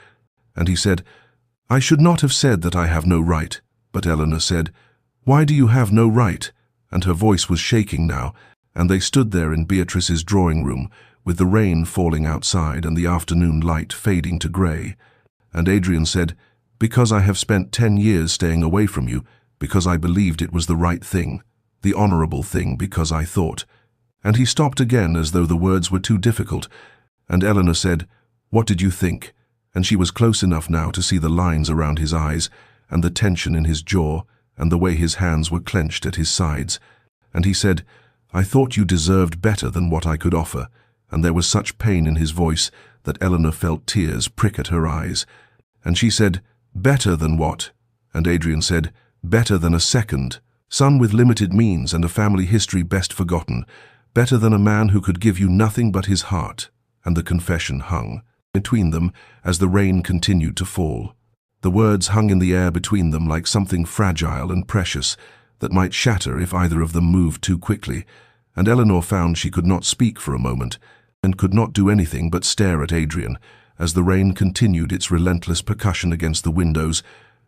and he said, "I should not have said that I have no right." But Eleanor said, "Why do you have no right?" And her voice was shaking now, and they stood there in Beatrice's drawing room, with the rain falling outside and the afternoon light fading to grey. And Adrian said, "Because I have spent 10 years staying away from you, because I believed it was the right thing, the honourable thing, because I thought." And he stopped again as though the words were too difficult, and Eleanor said, "What did you think?" And she was close enough now to see the lines around his eyes, and the tension in his jaw, and the way his hands were clenched at his sides. And he said, "I thought you deserved better than what I could offer," and there was such pain in his voice that Eleanor felt tears prick at her eyes. And she said, "Better than what?" And Adrian said, "Better than a second, son with limited means and a family history best forgotten, better than a man who could give you nothing but his heart." And the confession hung between them as the rain continued to fall. The words hung in the air between them like something fragile and precious that might shatter if either of them moved too quickly, and Eleanor found she could not speak for a moment, and could not do anything but stare at Adrian as the rain continued its relentless percussion against the windows,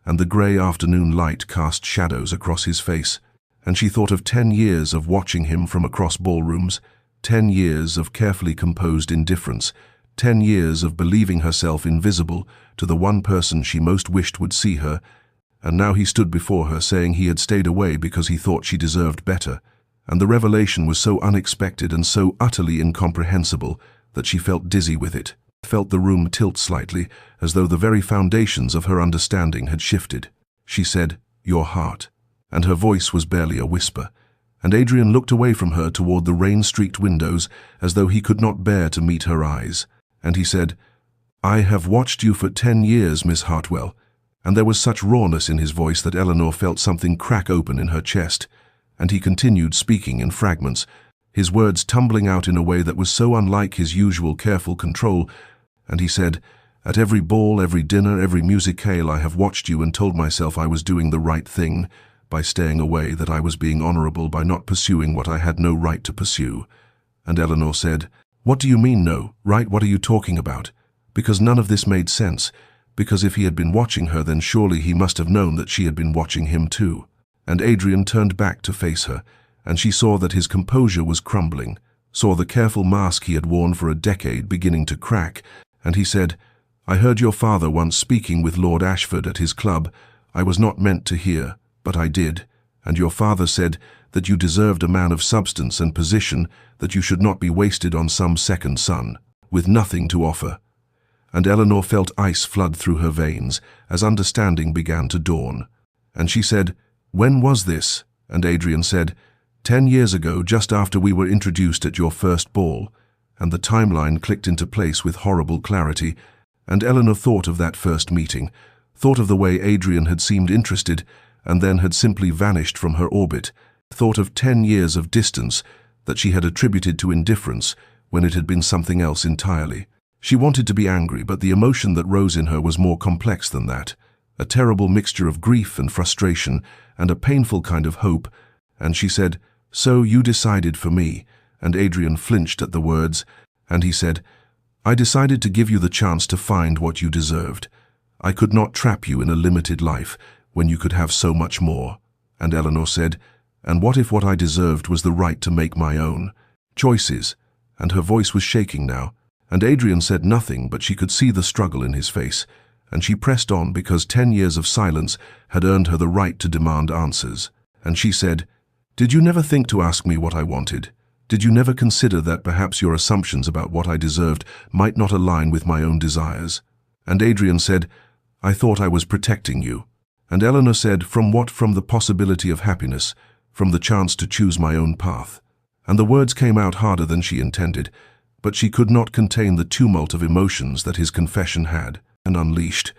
and the grey afternoon light cast shadows across his face. And she thought of 10 years of watching him from across ballrooms, 10 years of carefully composed indifference, 10 years of believing herself invisible to the one person she most wished would see her, and now he stood before her saying he had stayed away because he thought she deserved better, and the revelation was so unexpected and so utterly incomprehensible that she felt dizzy with it, felt the room tilt slightly, as though the very foundations of her understanding had shifted. She said, "Your heart," and her voice was barely a whisper, and Adrian looked away from her toward the rain-streaked windows as though he could not bear to meet her eyes, and he said, "I have watched you for 10 years, Miss Hartwell," and there was such rawness in his voice that Eleanor felt something crack open in her chest, and he continued speaking in fragments, his words tumbling out in a way that was so unlike his usual careful control, and he said, "At every ball, every dinner, every musicale I have watched you and told myself I was doing the right thing, by staying away, that I was being honourable by not pursuing what I had no right to pursue." And Eleanor said, "What do you mean, no, right? What are you talking about?" Because none of this made sense, because if he had been watching her, then surely he must have known that she had been watching him too. And Adrian turned back to face her, and she saw that his composure was crumbling, saw the careful mask he had worn for a decade beginning to crack, and he said, I heard your father once speaking with Lord Ashford at his club. I was not meant to hear, but I did, and your father said that you deserved a man of substance and position, that you should not be wasted on some second son, with nothing to offer. And Eleanor felt ice flood through her veins as understanding began to dawn. And she said, "When was this?" And Adrian said, 10 years ago, just after we were introduced at your first ball." And the timeline clicked into place with horrible clarity, and Eleanor thought of that first meeting, thought of the way Adrian had seemed interested and then had simply vanished from her orbit, thought of 10 years of distance that she had attributed to indifference when it had been something else entirely. She wanted to be angry, but the emotion that rose in her was more complex than that, a terrible mixture of grief and frustration and a painful kind of hope, and she said, "So you decided for me," and Adrian flinched at the words, and he said, "I decided to give you the chance to find what you deserved. I could not trap you in a limited life when you could have so much more." And Eleanor said, "And what if what I deserved was the right to make my own choices?" And her voice was shaking now, and Adrian said nothing, but she could see the struggle in his face, and she pressed on because 10 years of silence had earned her the right to demand answers. And she said, "Did you never think to ask me what I wanted? Did you never consider that perhaps your assumptions about what I deserved might not align with my own desires?" And Adrian said, "I thought I was protecting you." And Eleanor said, "From what? From the possibility of happiness, from the chance to choose my own path." And the words came out harder than she intended, but she could not contain the tumult of emotions that his confession had and unleashed.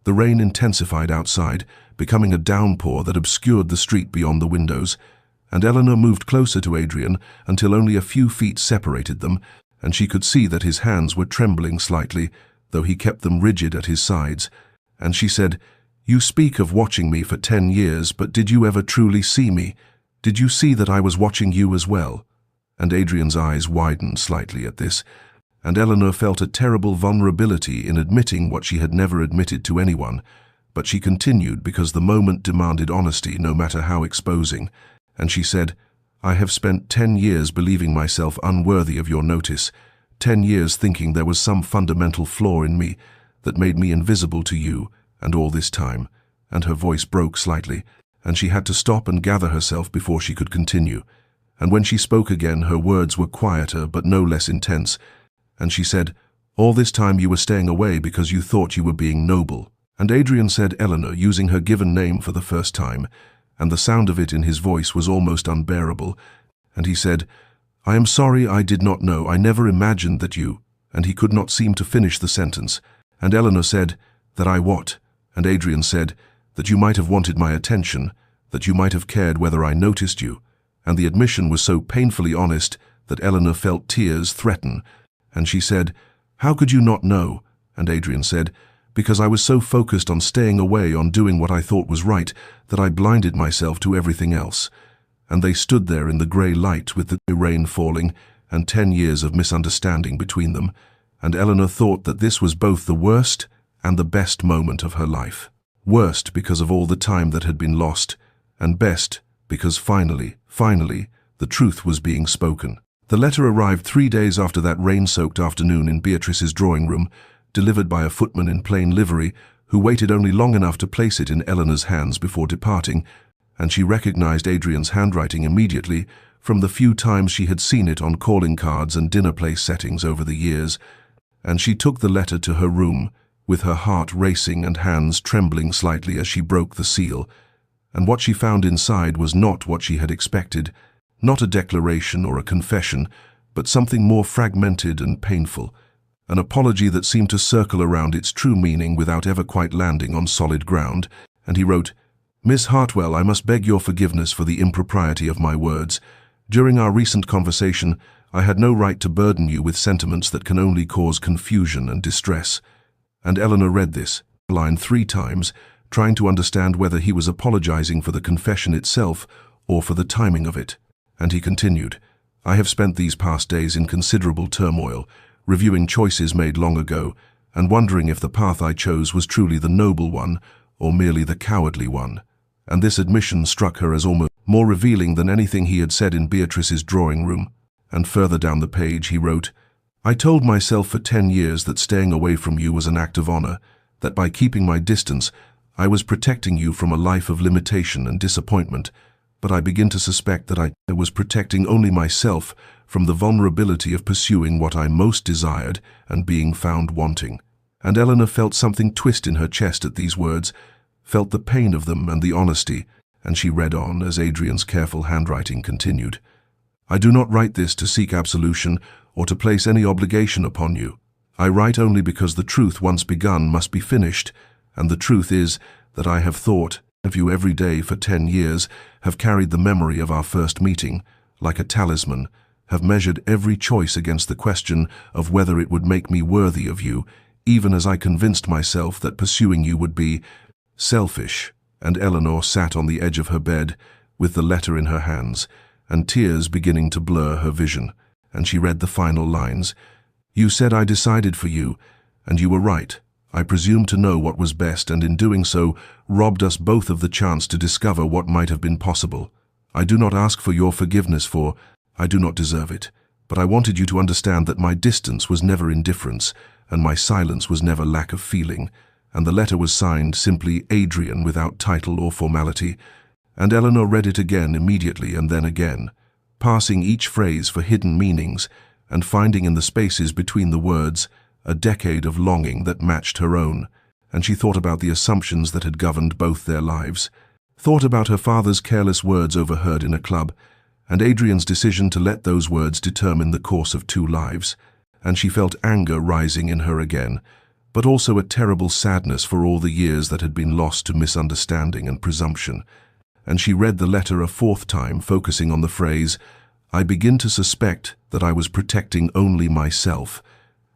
The rain intensified outside, becoming a downpour that obscured the street beyond the windows, and Eleanor moved closer to Adrian until only a few feet separated them, and she could see that his hands were trembling slightly, though he kept them rigid at his sides. And she said, "You speak of watching me for 10 years, but did you ever truly see me? Did you see that I was watching you as well?" And Adrian's eyes widened slightly at this, and Eleanor felt a terrible vulnerability in admitting what she had never admitted to anyone, but she continued because the moment demanded honesty, no matter how exposing. And she said, "I have spent 10 years believing myself unworthy of your notice, 10 years thinking there was some fundamental flaw in me that made me invisible to you, and all this time," and her voice broke slightly, and she had to stop and gather herself before she could continue. And when she spoke again, her words were quieter but no less intense, and she said, "All this time you were staying away because you thought you were being noble." And Adrian said Eleanor, using her given name for the first time, and the sound of it in his voice was almost unbearable, and he said, "I am sorry, I did not know, I never imagined that you," and he could not seem to finish the sentence. And Eleanor said, "That I what?" And Adrian said, "That you might have wanted my attention, that you might have cared whether I noticed you." And the admission was so painfully honest that Eleanor felt tears threaten, and she said, "How could you not know?" And Adrian said, "Because I was so focused on staying away, on doing what I thought was right, that I blinded myself to everything else." And they stood there in the grey light with the rain falling and 10 years of misunderstanding between them, and Eleanor thought that this was both the worst and the best moment of her life. Worst because of all the time that had been lost, and best because finally, the truth was being spoken. The letter arrived 3 days after that rain-soaked afternoon in Beatrice's drawing room, delivered by a footman in plain livery, who waited only long enough to place it in Eleanor's hands before departing, and she recognized Adrian's handwriting immediately from the few times she had seen it on calling cards and dinner place settings over the years, and she took the letter to her room, with her heart racing and hands trembling slightly as she broke the seal. And what she found inside was not what she had expected, not a declaration or a confession, but something more fragmented and painful, an apology that seemed to circle around its true meaning without ever quite landing on solid ground. And he wrote, "Miss Hartwell, I must beg your forgiveness for the impropriety of my words. During our recent conversation, I had no right to burden you with sentiments that can only cause confusion and distress." And Eleanor read this line 3 times, trying to understand whether he was apologizing for the confession itself or for the timing of it. And he continued, "I have spent these past days in considerable turmoil, reviewing choices made long ago, and wondering if the path I chose was truly the noble one or merely the cowardly one." And this admission struck her as almost more revealing than anything he had said in Beatrice's drawing room. And further down the page he wrote, I told myself for 10 years that staying away from you was an act of honor, that by keeping my distance, I was protecting you from a life of limitation and disappointment, but I begin to suspect that I was protecting only myself from the vulnerability of pursuing what I most desired and being found wanting. And Eleanor felt something twist in her chest at these words, felt the pain of them and the honesty, and she read on as Adrian's careful handwriting continued. I do not write this to seek absolution or to place any obligation upon you. I write only because the truth once begun must be finished, and the truth is that I have thought of you every day for 10 years, have carried the memory of our first meeting, like a talisman, have measured every choice against the question of whether it would make me worthy of you, even as I convinced myself that pursuing you would be selfish. And Eleanor sat on the edge of her bed, with the letter in her hands, and tears beginning to blur her vision, and she read the final lines. You said I decided for you, and you were right. I presumed to know what was best, and in doing so, robbed us both of the chance to discover what might have been possible. I do not ask for your forgiveness, for I do not deserve it, but I wanted you to understand that my distance was never indifference, and my silence was never lack of feeling, and the letter was signed simply Adrian without title or formality, and Eleanor read it again immediately and then again, passing each phrase for hidden meanings, and finding in the spaces between the words a decade of longing that matched her own, and she thought about the assumptions that had governed both their lives, thought about her father's careless words overheard in a club, and Adrian's decision to let those words determine the course of 2 lives, and she felt anger rising in her again, but also a terrible sadness for all the years that had been lost to misunderstanding and presumption. And she read the letter a 4th time, focusing on the phrase, I begin to suspect that I was protecting only myself,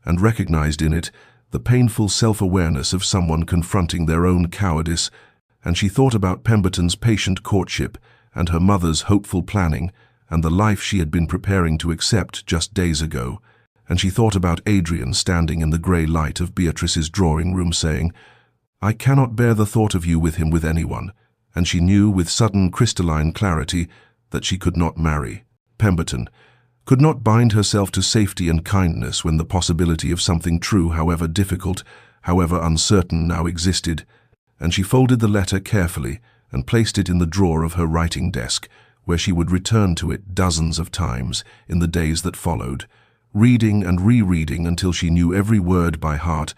and recognized in it the painful self-awareness of someone confronting their own cowardice, and she thought about Pemberton's patient courtship and her mother's hopeful planning and the life she had been preparing to accept just days ago, and she thought about Adrian standing in the grey light of Beatrice's drawing room saying, I cannot bear the thought of you with him with anyone, and she knew with sudden crystalline clarity that she could not marry Pemberton, could not bind herself to safety and kindness when the possibility of something true, however difficult, however uncertain, now existed, and she folded the letter carefully and placed it in the drawer of her writing desk, where she would return to it dozens of times in the days that followed, reading and rereading until she knew every word by heart,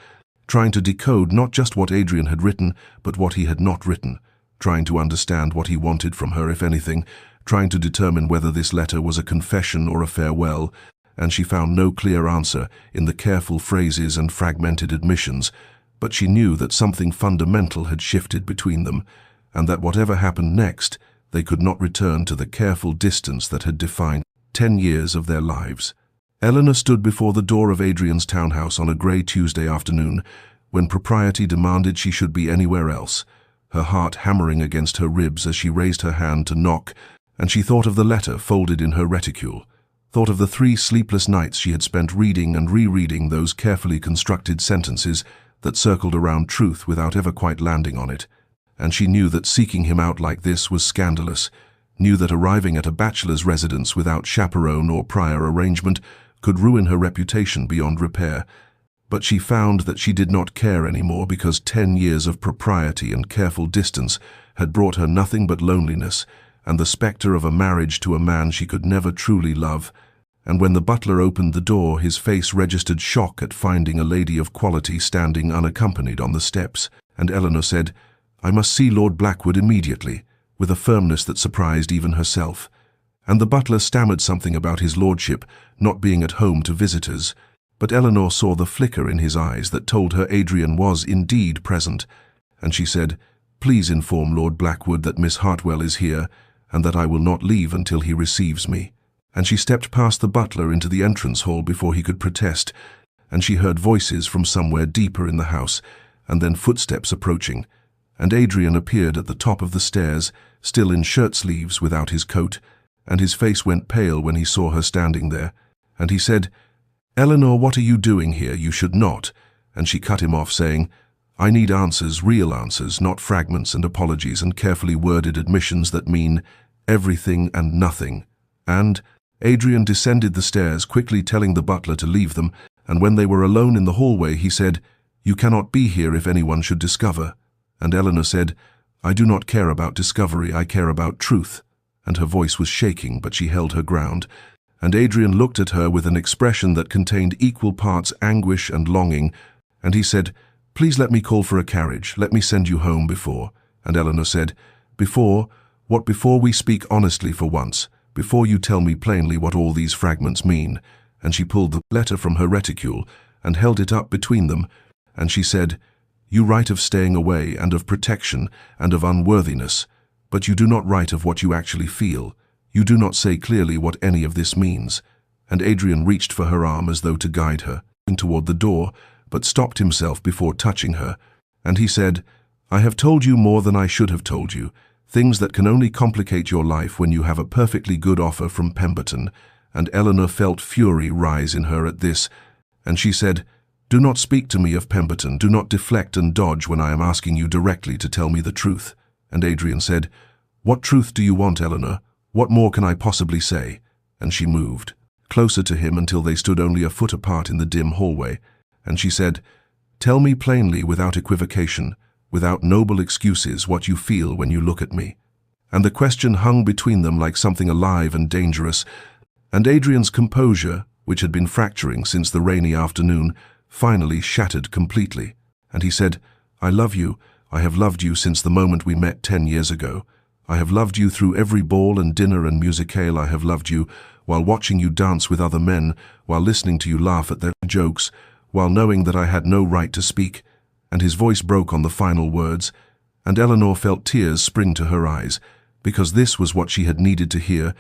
trying to decode not just what Adrian had written, but what he had not written, trying to understand what he wanted from her, if anything, trying to determine whether this letter was a confession or a farewell, and she found no clear answer in the careful phrases and fragmented admissions, but she knew that something fundamental had shifted between them, and that whatever happened next, they could not return to the careful distance that had defined 10 years of their lives. Eleanor stood before the door of Adrian's townhouse on a grey Tuesday afternoon, when propriety demanded she should be anywhere else, her heart hammering against her ribs as she raised her hand to knock, and she thought of the letter folded in her reticule, thought of the 3 sleepless nights she had spent reading and rereading those carefully constructed sentences that circled around truth without ever quite landing on it, and she knew that seeking him out like this was scandalous, knew that arriving at a bachelor's residence without chaperone or prior arrangement could ruin her reputation beyond repair, but she found that she did not care anymore because 10 years of propriety and careful distance had brought her nothing but loneliness and the spectre of a marriage to a man she could never truly love. And when the butler opened the door, his face registered shock at finding a lady of quality standing unaccompanied on the steps, and Eleanor said, I must see Lord Blackwood immediately, with a firmness that surprised even herself. And the butler stammered something about his lordship not being at home to visitors, but Eleanor saw the flicker in his eyes that told her Adrian was indeed present, and she said, Please inform Lord Blackwood that Miss Hartwell is here, and that I will not leave until he receives me. And she stepped past the butler into the entrance hall before he could protest, and she heard voices from somewhere deeper in the house, and then footsteps approaching, and Adrian appeared at the top of the stairs, still in shirt-sleeves without his coat, and his face went pale when he saw her standing there, and he said, Eleanor, what are you doing here? You should not. And she cut him off, saying, I need answers, real answers, not fragments and apologies and carefully worded admissions that mean everything and nothing. And Adrian descended the stairs, quickly telling the butler to leave them, and when they were alone in the hallway, he said, "You cannot be here if anyone should discover." And Eleanor said, "I do not care about discovery, I care about truth." And her voice was shaking, but she held her ground. And Adrian looked at her with an expression that contained equal parts anguish and longing, and he said, "Please let me call for a carriage, let me send you home before." And Eleanor said, "Before? What before we speak honestly for once? Before you tell me plainly what all these fragments mean?" And she pulled the letter from her reticule and held it up between them, and she said, "You write of staying away and of protection and of unworthiness, but you do not write of what you actually feel. You do not say clearly what any of this means." And Adrian reached for her arm as though to guide her toward the door, but stopped himself before touching her. And he said, "I have told you more than I should have told you, things that can only complicate your life when you have a perfectly good offer from Pemberton." And Eleanor felt fury rise in her at this, and she said, "Do not speak to me of Pemberton, do not deflect and dodge when I am asking you directly to tell me the truth." And Adrian said, "What truth do you want, Eleanor? What more can I possibly say?" And she moved closer to him until they stood only a foot apart in the dim hallway, and she said, "Tell me plainly, without equivocation, without noble excuses, what you feel when you look at me." And the question hung between them like something alive and dangerous, and Adrian's composure, which had been fracturing since the rainy afternoon, finally shattered completely. And he said, "I love you. I have loved you since the moment we met 10 years ago. I have loved you through every ball and dinner and musicale. I have loved you while watching you dance with other men, while listening to you laugh at their jokes, while knowing that I had no right to speak." And his voice broke on the final words, and Eleanor felt tears spring to her eyes, because this was what she had needed to hear,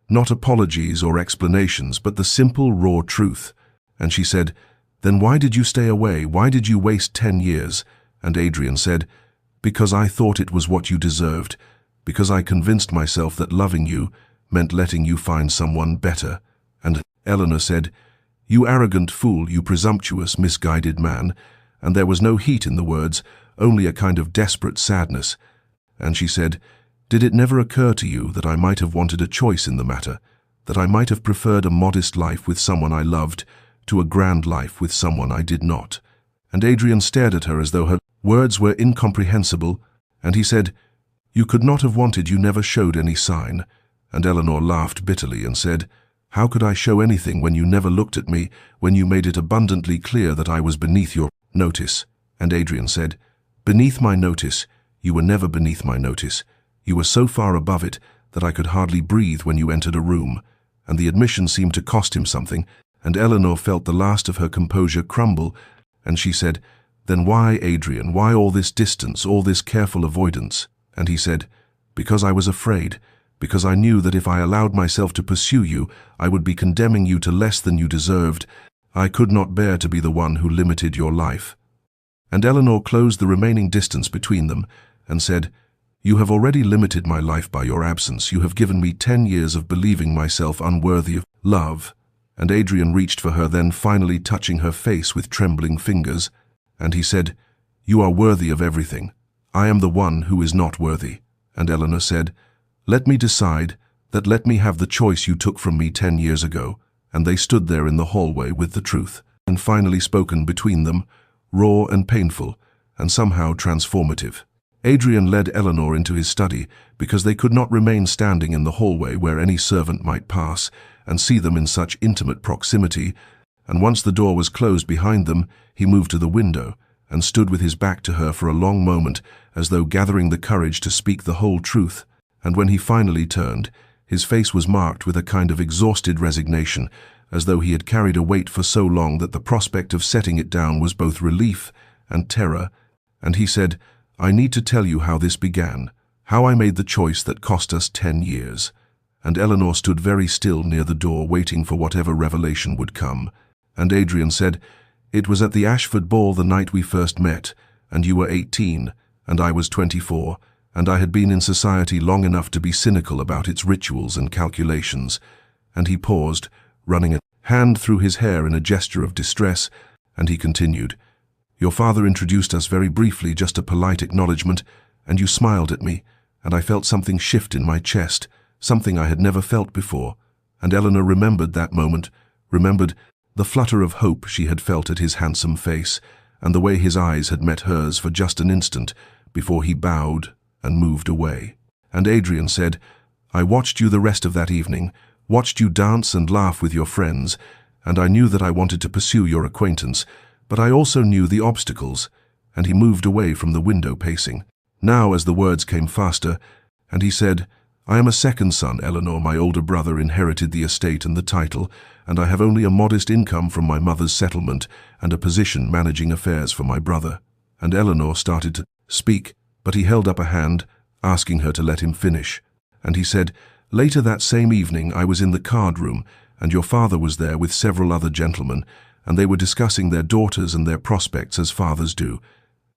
not apologies or explanations, but the simple, raw truth. And she said, "Then why did you stay away? Why did you waste 10 years? And Adrian said, "Because I thought it was what you deserved, because I convinced myself that loving you meant letting you find someone better." And Eleanor said, "You arrogant fool, you presumptuous, misguided man." And there was no heat in the words, only a kind of desperate sadness. And she said, "Did it never occur to you that I might have wanted a choice in the matter, that I might have preferred a modest life with someone I loved to a grand life with someone I did not?" And Adrian stared at her as though her words were incomprehensible, and he said, "You could not have wanted, you never showed any sign." And Eleanor laughed bitterly and said, "How could I show anything when you never looked at me, when you made it abundantly clear that I was beneath your notice?" And Adrian said, "Beneath my notice? You were never beneath my notice. You were so far above it that I could hardly breathe when you entered a room." And the admission seemed to cost him something, and Eleanor felt the last of her composure crumble, and she said, "Then why, Adrian, why all this distance, all this careful avoidance?" And he said, "Because I was afraid, because I knew that if I allowed myself to pursue you, I would be condemning you to less than you deserved. I could not bear to be the one who limited your life." And Eleanor closed the remaining distance between them and said, "You have already limited my life by your absence. You have given me 10 years of believing myself unworthy of love." And Adrian reached for her, then finally touching her face with trembling fingers, and he said, "You are worthy of everything. I am the one who is not worthy." And Eleanor said, "Let me decide, that let me have the choice you took from me 10 years ago." And they stood there in the hallway with the truth, and finally spoken between them, raw and painful, and somehow transformative. Adrian led Eleanor into his study, because they could not remain standing in the hallway where any servant might pass and see them in such intimate proximity, and once the door was closed behind them, he moved to the window and stood with his back to her for a long moment, as though gathering the courage to speak the whole truth. And when he finally turned, his face was marked with a kind of exhausted resignation, as though he had carried a weight for so long that the prospect of setting it down was both relief and terror. And he said, "I need to tell you how this began, how I made the choice that cost us 10 years. And Eleanor stood very still near the door, waiting for whatever revelation would come. And Adrian said, "It was at the Ashford ball the night we first met, and you were 18, and I was 24, and I had been in society long enough to be cynical about its rituals and calculations." And he paused, running a hand through his hair in a gesture of distress, and he continued, "Your father introduced us very briefly, just a polite acknowledgement, and you smiled at me, and I felt something shift in my chest, something I had never felt before. And Eleanor remembered that moment, remembered the flutter of hope she had felt at his handsome face, and the way his eyes had met hers for just an instant before he bowed and moved away. And Adrian said, "I watched you the rest of that evening, watched you dance and laugh with your friends, and I knew that I wanted to pursue your acquaintance, but I also knew the obstacles." And he moved away from the window, pacing. Now, as the words came faster, and he said, "I am a second son, Eleanor. My older brother inherited the estate and the title, and I have only a modest income from my mother's settlement and a position managing affairs for my brother." And Eleanor started to speak, but he held up a hand, asking her to let him finish. And he said, "Later that same evening I was in the card room, and your father was there with several other gentlemen, and they were discussing their daughters and their prospects as fathers do."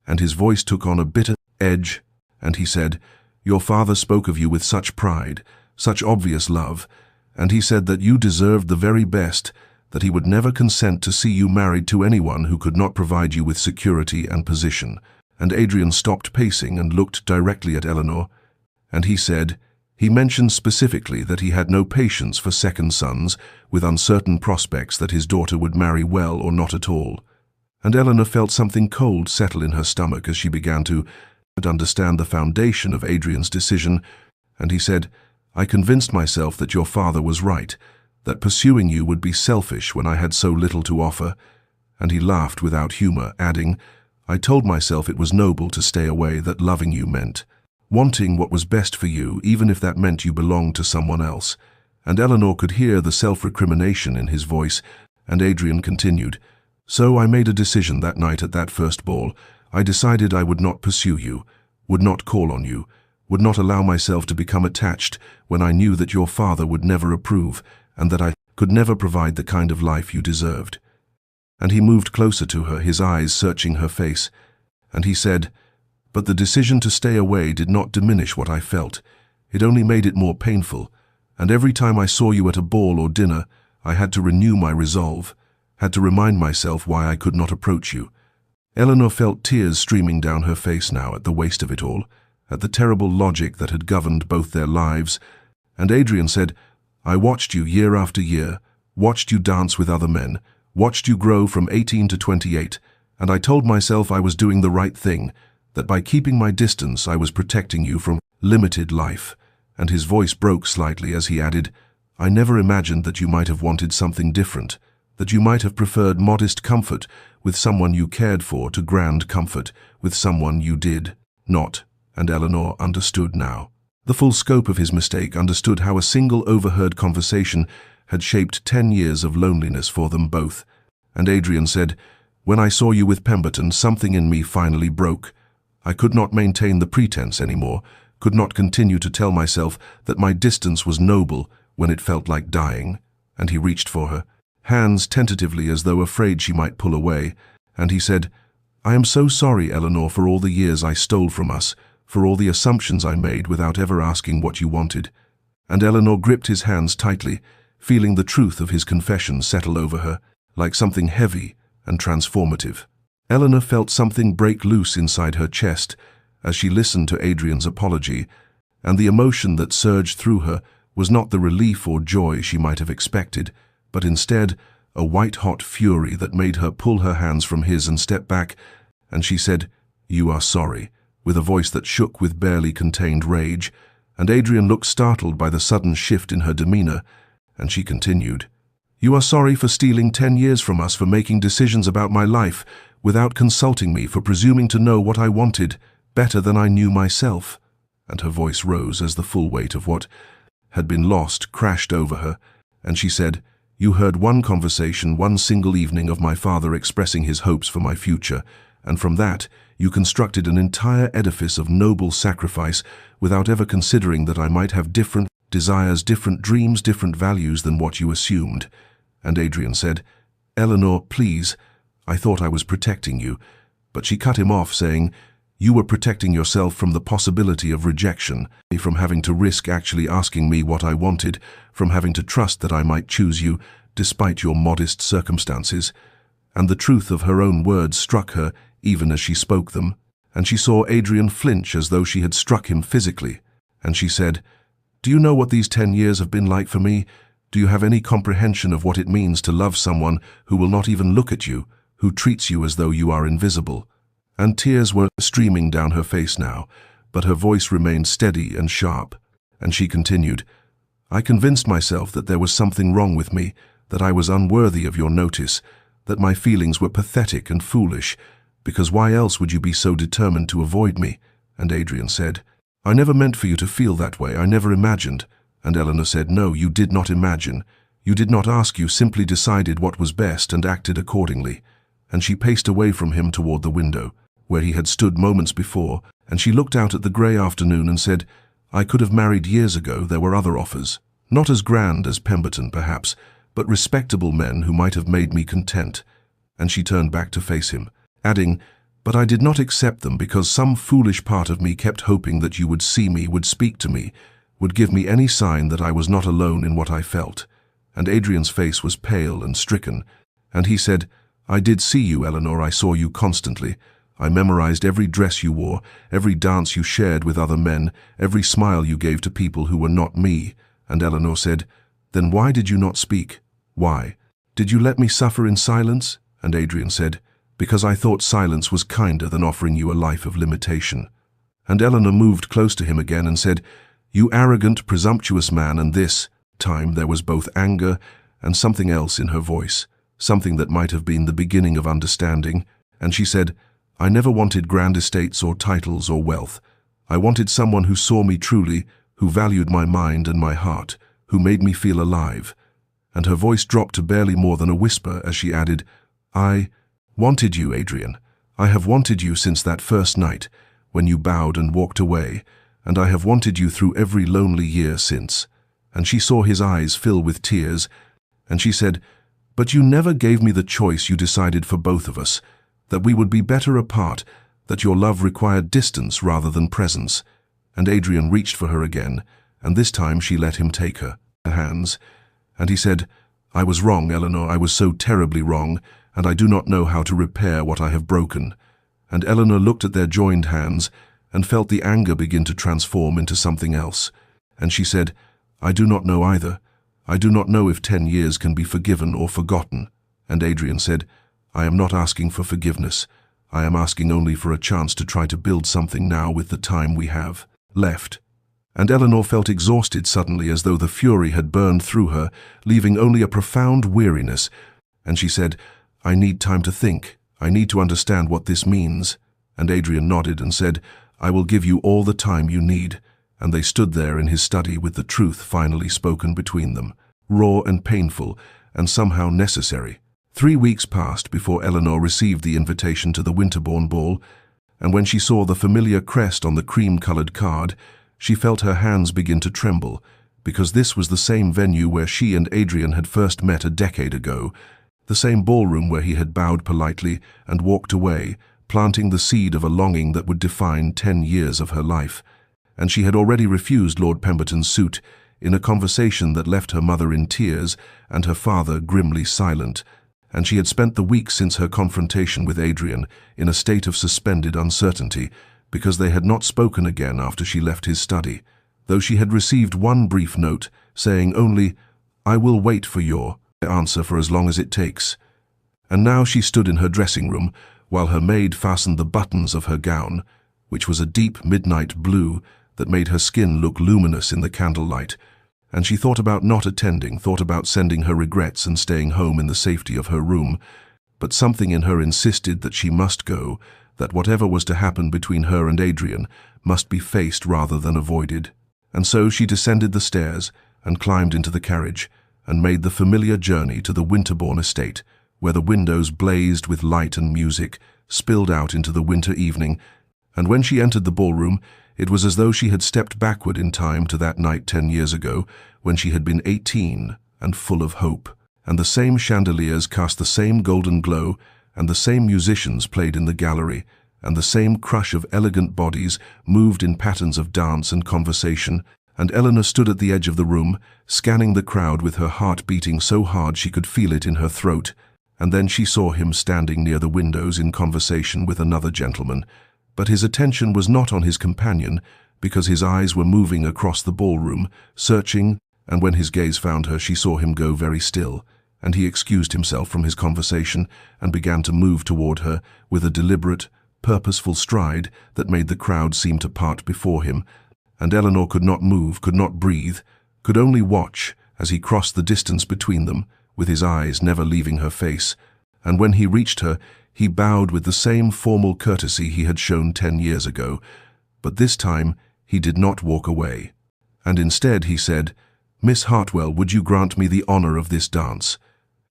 And his voice took on a bitter edge, and he said, "Your father spoke of you with such pride, such obvious love, and he said that you deserved the very best, that he would never consent to see you married to anyone who could not provide you with security and position." And Adrian stopped pacing and looked directly at Eleanor, and he said, "He mentioned specifically that he had no patience for second sons with uncertain prospects that his daughter would marry well or not at all." And Eleanor felt something cold settle in her stomach as she began to understand the foundation of Adrian's decision, and he said, "I convinced myself that your father was right, that pursuing you would be selfish when I had so little to offer." And he laughed without humor, adding, "I told myself it was noble to stay away, that loving you meant wanting what was best for you, even if that meant you belonged to someone else." And Eleanor could hear the self-recrimination in his voice, and Adrian continued, "So I made a decision that night at that first ball. I decided I would not pursue you, would not call on you, would not allow myself to become attached when I knew that your father would never approve, and that I could never provide the kind of life you deserved." And he moved closer to her, his eyes searching her face, and he said, "But the decision to stay away did not diminish what I felt. It only made it more painful, and every time I saw you at a ball or dinner, I had to renew my resolve, had to remind myself why I could not approach you." Eleanor felt tears streaming down her face now at the waste of it all, at the terrible logic that had governed both their lives. And Adrian said, "I watched you year after year, watched you dance with other men, watched you grow from 18 to 28, and I told myself I was doing the right thing, that by keeping my distance I was protecting you from limited life." And his voice broke slightly as he added, "I never imagined that you might have wanted something different, that you might have preferred modest comfort with someone you cared for to grand comfort with someone you did not." And Eleanor understood now the full scope of his mistake, understood how a single overheard conversation had shaped 10 years of loneliness for them both. And Adrian said, "When I saw you with Pemberton, something in me finally broke. I could not maintain the pretense anymore, could not continue to tell myself that my distance was noble when it felt like dying." And he reached for her, hands tentatively as though afraid she might pull away, and he said, "I am so sorry, Eleanor, for all the years I stole from us, for all the assumptions I made without ever asking what you wanted." And Eleanor gripped his hands tightly, feeling the truth of his confession settle over her, like something heavy and transformative. Eleanor felt something break loose inside her chest as she listened to Adrian's apology, and the emotion that surged through her was not the relief or joy she might have expected, but instead a white-hot fury that made her pull her hands from his and step back, and she said, "You are sorry," with a voice that shook with barely contained rage, and Adrian looked startled by the sudden shift in her demeanor, and she continued, "You are sorry for stealing 10 years from us, for making decisions about my life without consulting me, for presuming to know what I wanted better than I knew myself." And her voice rose as the full weight of what had been lost crashed over her, and she said, "You heard one conversation, one single evening of my father expressing his hopes for my future, and from that you constructed an entire edifice of noble sacrifice without ever considering that I might have different desires, different dreams, different values than what you assumed." And Adrian said, "Eleanor, please, I thought I was protecting you." But she cut him off, saying, "You were protecting yourself from the possibility of rejection, from having to risk actually asking me what I wanted, from having to trust that I might choose you, despite your modest circumstances." And the truth of her own words struck her even as she spoke them, and she saw Adrian flinch as though she had struck him physically. And she said, "Do you know what these 10 years have been like for me? Do you have any comprehension of what it means to love someone who will not even look at you, who treats you as though you are invisible?" And tears were streaming down her face now, but her voice remained steady and sharp, and she continued, "I convinced myself that there was something wrong with me, that I was unworthy of your notice, that my feelings were pathetic and foolish, because why else would you be so determined to avoid me?" And Adrian said, "I never meant for you to feel that way, I never imagined." And Eleanor said, "No, you did not imagine. You did not ask, you simply decided what was best and acted accordingly." And she paced away from him toward the window, where he had stood moments before, and she looked out at the grey afternoon and said, "I could have married years ago, there were other offers. Not as grand as Pemberton, perhaps, but respectable men who might have made me content." And she turned back to face him, adding, "But I did not accept them because some foolish part of me kept hoping that you would see me, would speak to me, would give me any sign that I was not alone in what I felt." And Adrian's face was pale and stricken, and he said, "I did see you, Eleanor, I saw you constantly. I memorized every dress you wore, every dance you shared with other men, every smile you gave to people who were not me." And Eleanor said, "Then why did you not speak? Why? Did you let me suffer in silence?" And Adrian said, "Because I thought silence was kinder than offering you a life of limitation." And Eleanor moved close to him again and said, "You arrogant, presumptuous man," and this time there was both anger and something else in her voice, something that might have been the beginning of understanding. And she said, "I never wanted grand estates or titles or wealth. I wanted someone who saw me truly, who valued my mind and my heart, who made me feel alive." And her voice dropped to barely more than a whisper as she added, "I wanted you, Adrian. I have wanted you since that first night, when you bowed and walked away, and I have wanted you through every lonely year since." And she saw his eyes fill with tears, and she said, "But you never gave me the choice. You decided for both of us, that we would be better apart, that your love required distance rather than presence." And Adrian reached for her again, and this time she let him take her hands, and he said, "I was wrong, Eleanor, I was so terribly wrong, and I do not know how to repair what I have broken." And Eleanor looked at their joined hands and felt the anger begin to transform into something else, and she said, "I do not know either. I do not know if 10 years can be forgiven or forgotten." And Adrian said, "I am not asking for forgiveness. I am asking only for a chance to try to build something now with the time we have left." And Eleanor felt exhausted suddenly, as though the fury had burned through her, leaving only a profound weariness. And she said, "I need time to think. I need to understand what this means." And Adrian nodded and said, "I will give you all the time you need." And they stood there in his study with the truth finally spoken between them, raw and painful, and somehow necessary. 3 weeks passed before Eleanor received the invitation to the Winterbourne ball, and when she saw the familiar crest on the cream-colored card, she felt her hands begin to tremble, because this was the same venue where she and Adrian had first met a decade ago, the same ballroom where he had bowed politely and walked away, planting the seed of a longing that would define 10 years of her life. And she had already refused Lord Pemberton's suit in a conversation that left her mother in tears and her father grimly silent, and she had spent the week since her confrontation with Adrian in a state of suspended uncertainty, because they had not spoken again after she left his study, though she had received one brief note saying only, "I will wait for your answer for as long as it takes." And now she stood in her dressing room while her maid fastened the buttons of her gown, which was a deep midnight blue that made her skin look luminous in the candlelight, and she thought about not attending, thought about sending her regrets and staying home in the safety of her room, but something in her insisted that she must go, that whatever was to happen between her and Adrian must be faced rather than avoided. And so she descended the stairs and climbed into the carriage, and made the familiar journey to the Winterbourne estate, where the windows blazed with light and music, spilled out into the winter evening, and when she entered the ballroom, it was as though she had stepped backward in time to that night 10 years ago, when she had been 18 and full of hope, and the same chandeliers cast the same golden glow, and the same musicians played in the gallery, and the same crush of elegant bodies moved in patterns of dance and conversation, and Eleanor stood at the edge of the room, scanning the crowd with her heart beating so hard she could feel it in her throat, and then she saw him standing near the windows in conversation with another gentleman, but his attention was not on his companion, because his eyes were moving across the ballroom, searching and when his gaze found her, she saw him go very still, and he excused himself from his conversation and began to move toward her with a deliberate, purposeful stride that made the crowd seem to part before him, and Eleanor could not move, could not breathe, could only watch as he crossed the distance between them, with his eyes never leaving her face, and when he reached her, he bowed with the same formal courtesy he had shown 10 years ago, but this time he did not walk away, and instead he said, "Miss Hartwell, would you grant me the honor of this dance?"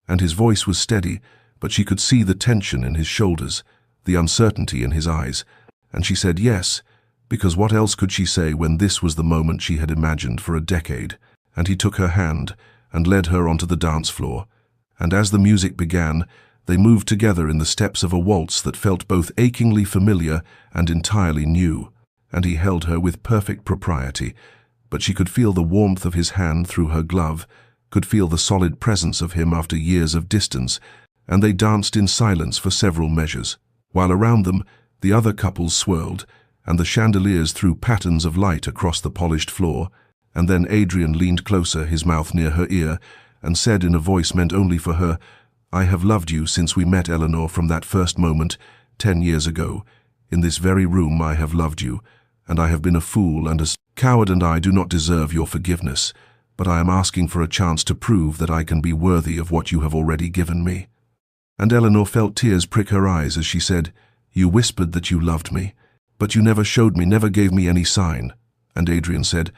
And his voice was steady, but she could see the tension in his shoulders, the uncertainty in his eyes, and she said yes, because what else could she say when this was the moment she had imagined for a decade? And he took her hand and led her onto the dance floor, and as the music began, they moved together in the steps of a waltz that felt both achingly familiar and entirely new, and he held her with perfect propriety, but she could feel the warmth of his hand through her glove, could feel the solid presence of him after years of distance, and they danced in silence for several measures, while around them the other couples swirled, and the chandeliers threw patterns of light across the polished floor, and then Adrian leaned closer, his mouth near her ear, and said in a voice meant only for her, "I have loved you since we met, Eleanor, from that first moment, 10 years ago. In this very room I have loved you, and I have been a fool and a coward, and I do not deserve your forgiveness, but I am asking for a chance to prove that I can be worthy of what you have already given me." And Eleanor felt tears prick her eyes as she said, "You whispered that you loved me, but you never showed me, never gave me any sign." And Adrian said,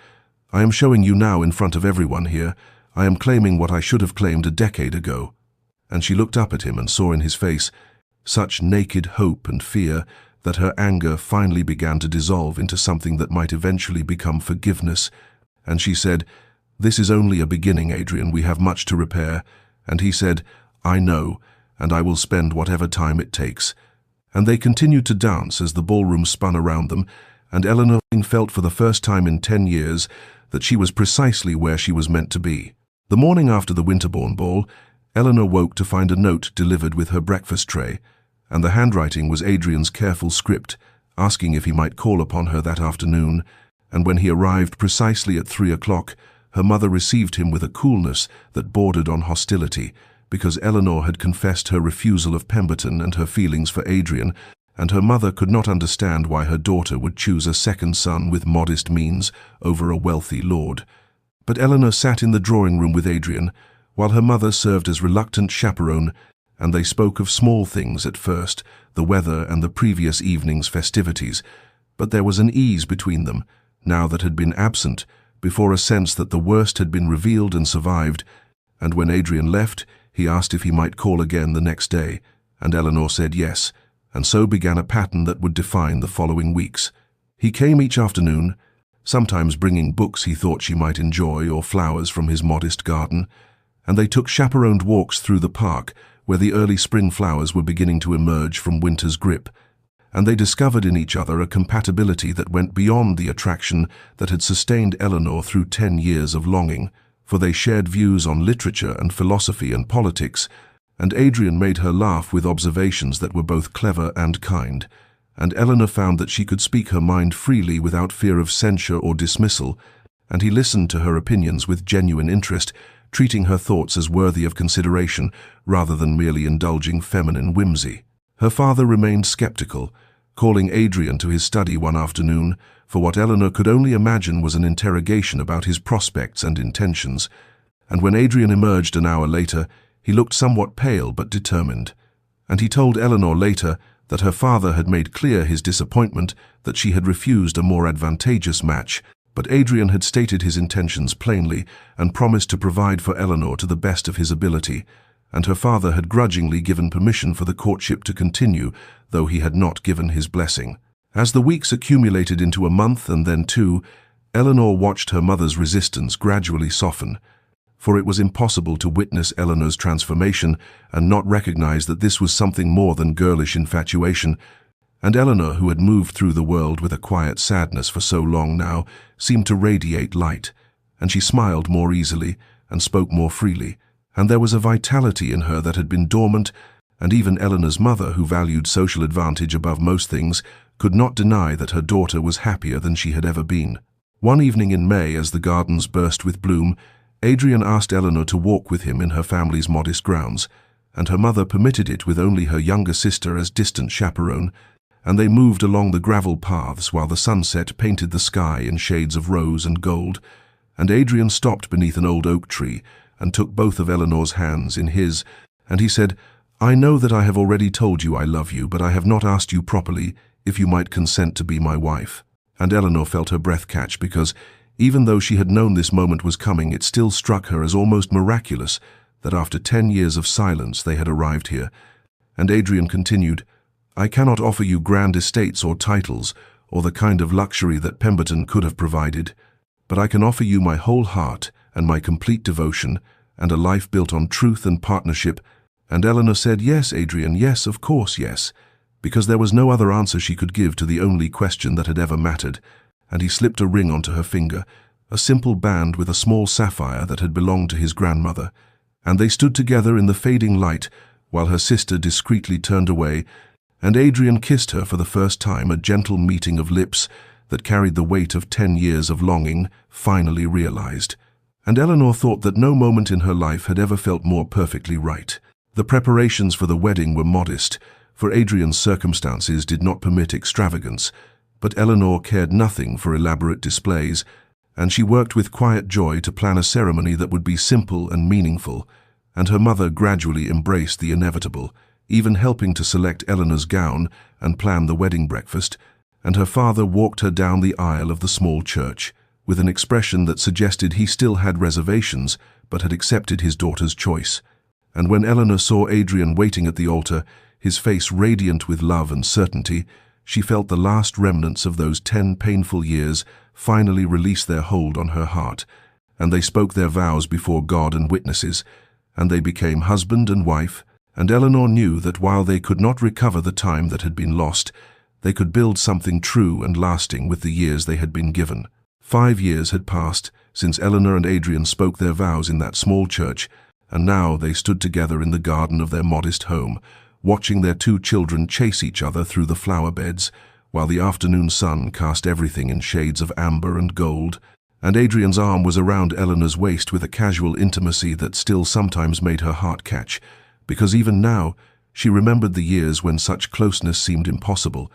"I am showing you now in front of everyone here. I am claiming what I should have claimed a decade ago." And she looked up at him and saw in his face such naked hope and fear that her anger finally began to dissolve into something that might eventually become forgiveness. And she said, "This is only a beginning, Adrian. We have much to repair." And he said, "I know, and I will spend whatever time it takes." And they continued to dance as the ballroom spun around them, and Eleanor felt for the first time in 10 years that she was precisely where she was meant to be. The morning after the Winterbourne ball, Eleanor woke to find a note delivered with her breakfast tray, and the handwriting was Adrian's careful script, asking if he might call upon her that afternoon, and when he arrived precisely at 3 o'clock, her mother received him with a coolness that bordered on hostility, because Eleanor had confessed her refusal of Pemberton and her feelings for Adrian, and her mother could not understand why her daughter would choose a second son with modest means over a wealthy lord. But Eleanor sat in the drawing room with Adrian, while her mother served as reluctant chaperone, and they spoke of small things at first, the weather and the previous evening's festivities, but there was an ease between them, now that had been absent, before a sense that the worst had been revealed and survived, and when Adrian left, he asked if he might call again the next day, and Eleanor said yes, and so began a pattern that would define the following weeks. He came each afternoon, sometimes bringing books he thought she might enjoy or flowers from his modest garden, and they took chaperoned walks through the park where the early spring flowers were beginning to emerge from winter's grip, and they discovered in each other a compatibility that went beyond the attraction that had sustained Eleanor through 10 years of longing, for they shared views on literature and philosophy and politics, and Adrian made her laugh with observations that were both clever and kind, and Eleanor found that she could speak her mind freely without fear of censure or dismissal, and he listened to her opinions with genuine interest, treating her thoughts as worthy of consideration rather than merely indulging feminine whimsy. Her father remained skeptical, calling Adrian to his study one afternoon for what Eleanor could only imagine was an interrogation about his prospects and intentions, and when Adrian emerged an hour later, he looked somewhat pale but determined, and he told Eleanor later that her father had made clear his disappointment that she had refused a more advantageous match, but Adrian had stated his intentions plainly and promised to provide for Eleanor to the best of his ability, and her father had grudgingly given permission for the courtship to continue, though he had not given his blessing. As the weeks accumulated into a month and then 2, Eleanor watched her mother's resistance gradually soften, for it was impossible to witness Eleanor's transformation and not recognize that this was something more than girlish infatuation, and Eleanor, who had moved through the world with a quiet sadness for so long now, seemed to radiate light, and she smiled more easily and spoke more freely, and there was a vitality in her that had been dormant, and even Eleanor's mother, who valued social advantage above most things, could not deny that her daughter was happier than she had ever been. One evening in May, as the gardens burst with bloom, Adrian asked Eleanor to walk with him in her family's modest grounds, and her mother permitted it with only her younger sister as distant chaperone, and they moved along the gravel paths while the sunset painted the sky in shades of rose and gold, and Adrian stopped beneath an old oak tree and took both of Eleanor's hands in his, and he said, "I know that I have already told you I love you, but I have not asked you properly if you might consent to be my wife." And Eleanor felt her breath catch because, even though she had known this moment was coming, it still struck her as almost miraculous that after 10 years of silence they had arrived here. And Adrian continued, "I cannot offer you grand estates or titles or the kind of luxury that Pemberton could have provided, but I can offer you my whole heart and my complete devotion and a life built on truth and partnership." And Eleanor said, "Yes, Adrian, yes, of course, yes," because there was no other answer she could give to the only question that had ever mattered, and he slipped a ring onto her finger, a simple band with a small sapphire that had belonged to his grandmother, and they stood together in the fading light while her sister discreetly turned away, and Adrian kissed her for the first time, a gentle meeting of lips that carried the weight of 10 years of longing, finally realized. And Eleanor thought that no moment in her life had ever felt more perfectly right. The preparations for the wedding were modest, for Adrian's circumstances did not permit extravagance, but Eleanor cared nothing for elaborate displays, and she worked with quiet joy to plan a ceremony that would be simple and meaningful, and her mother gradually embraced the inevitable, even helping to select Eleanor's gown and plan the wedding breakfast, and her father walked her down the aisle of the small church, with an expression that suggested he still had reservations but had accepted his daughter's choice. And when Eleanor saw Adrian waiting at the altar, his face radiant with love and certainty, she felt the last remnants of those 10 painful years finally release their hold on her heart, and they spoke their vows before God and witnesses, and they became husband and wife, and Eleanor knew that while they could not recover the time that had been lost, they could build something true and lasting with the years they had been given. 5 years had passed since Eleanor and Adrian spoke their vows in that small church, and now they stood together in the garden of their modest home, watching their 2 children chase each other through the flower beds, while the afternoon sun cast everything in shades of amber and gold, and Adrian's arm was around Eleanor's waist with a casual intimacy that still sometimes made her heart catch, because even now she remembered the years when such closeness seemed impossible,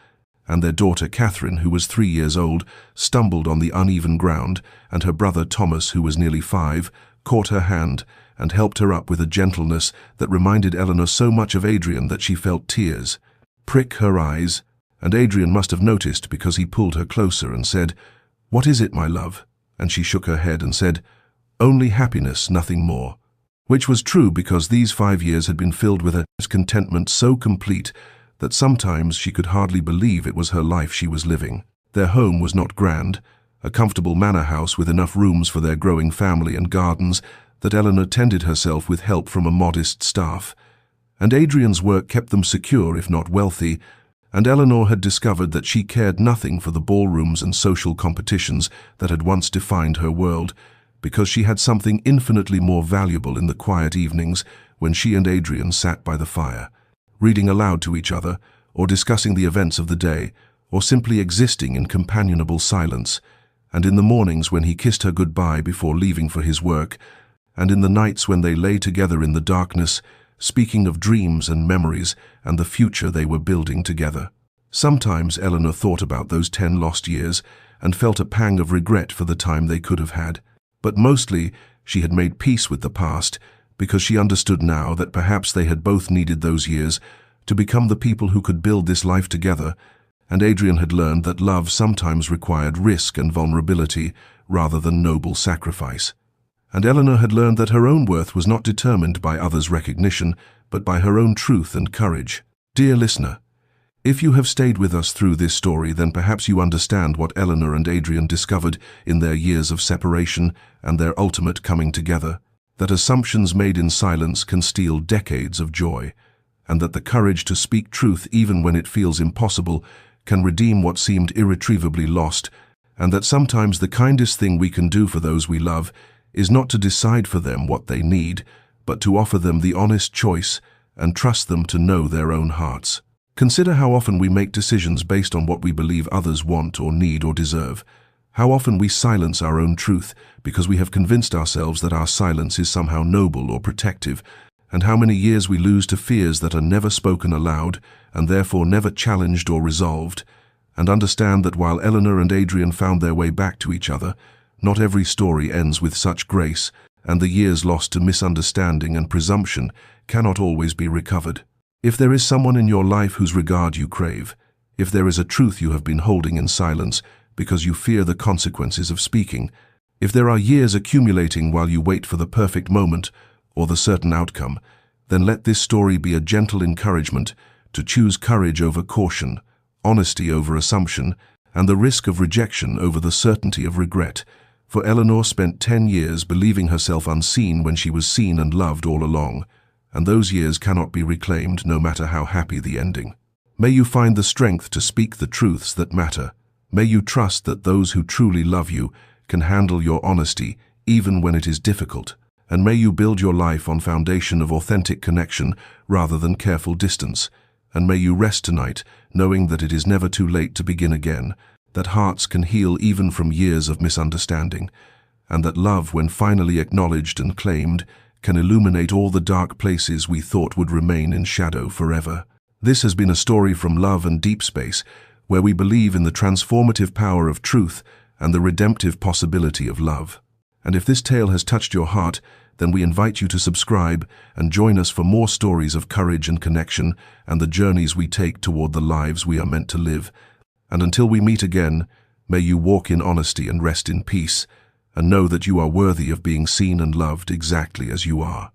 and their daughter Catherine, who was 3 years old, stumbled on the uneven ground, and her brother Thomas, who was nearly 5, caught her hand and helped her up with a gentleness that reminded Eleanor so much of Adrian that she felt tears prick her eyes, and Adrian must have noticed because he pulled her closer and said, "What is it, my love?" And she shook her head and said, "Only happiness, nothing more." Which was true because these 5 years had been filled with a contentment so complete that sometimes she could hardly believe it was her life she was living. Their home was not grand, a comfortable manor house with enough rooms for their growing family and gardens that Eleanor tended herself with help from a modest staff. And Adrian's work kept them secure if not wealthy, and Eleanor had discovered that she cared nothing for the ballrooms and social competitions that had once defined her world, because she had something infinitely more valuable in the quiet evenings when she and Adrian sat by the fire, reading aloud to each other, or discussing the events of the day, or simply existing in companionable silence, and in the mornings when he kissed her goodbye before leaving for his work, and in the nights when they lay together in the darkness, speaking of dreams and memories and the future they were building together. Sometimes Eleanor thought about those 10 lost years and felt a pang of regret for the time they could have had, but mostly she had made peace with the past because she understood now that perhaps they had both needed those years to become the people who could build this life together, and Adrian had learned that love sometimes required risk and vulnerability rather than noble sacrifice. And Eleanor had learned that her own worth was not determined by others' recognition, but by her own truth and courage. Dear listener, if you have stayed with us through this story, then perhaps you understand what Eleanor and Adrian discovered in their years of separation and their ultimate coming together, that assumptions made in silence can steal decades of joy, and that the courage to speak truth even when it feels impossible can redeem what seemed irretrievably lost, and that sometimes the kindest thing we can do for those we love is not to decide for them what they need, but to offer them the honest choice and trust them to know their own hearts. Consider how often we make decisions based on what we believe others want or need or deserve, How often we silence our own truth because we have convinced ourselves that our silence is somehow noble or protective, and how many years we lose to fears that are never spoken aloud and therefore never challenged or resolved. And understand that while Eleanor and Adrian found their way back to each other, not every story ends with such grace, and the years lost to misunderstanding and presumption cannot always be recovered. If there is someone in your life whose regard you crave, if there is a truth you have been holding in silence because you fear the consequences of speaking, if there are years accumulating while you wait for the perfect moment or the certain outcome, then let this story be a gentle encouragement to choose courage over caution, honesty over assumption, and the risk of rejection over the certainty of regret. For Eleanor spent 10 years believing herself unseen when she was seen and loved all along, and those years cannot be reclaimed no matter how happy the ending. May you find the strength to speak the truths that matter. May you trust that those who truly love you can handle your honesty even when it is difficult, and may you build your life on foundation of authentic connection rather than careful distance. And may you rest tonight knowing that it is never too late to begin again, that hearts can heal even from years of misunderstanding, and that love, when finally acknowledged and claimed, can illuminate all the dark places we thought would remain in shadow forever. This has been a story from Love and Deep Space, where we believe in the transformative power of truth and the redemptive possibility of love. And if this tale has touched your heart, then we invite you to subscribe and join us for more stories of courage and connection and the journeys we take toward the lives we are meant to live. And until we meet again, may you walk in honesty and rest in peace, and know that you are worthy of being seen and loved exactly as you are.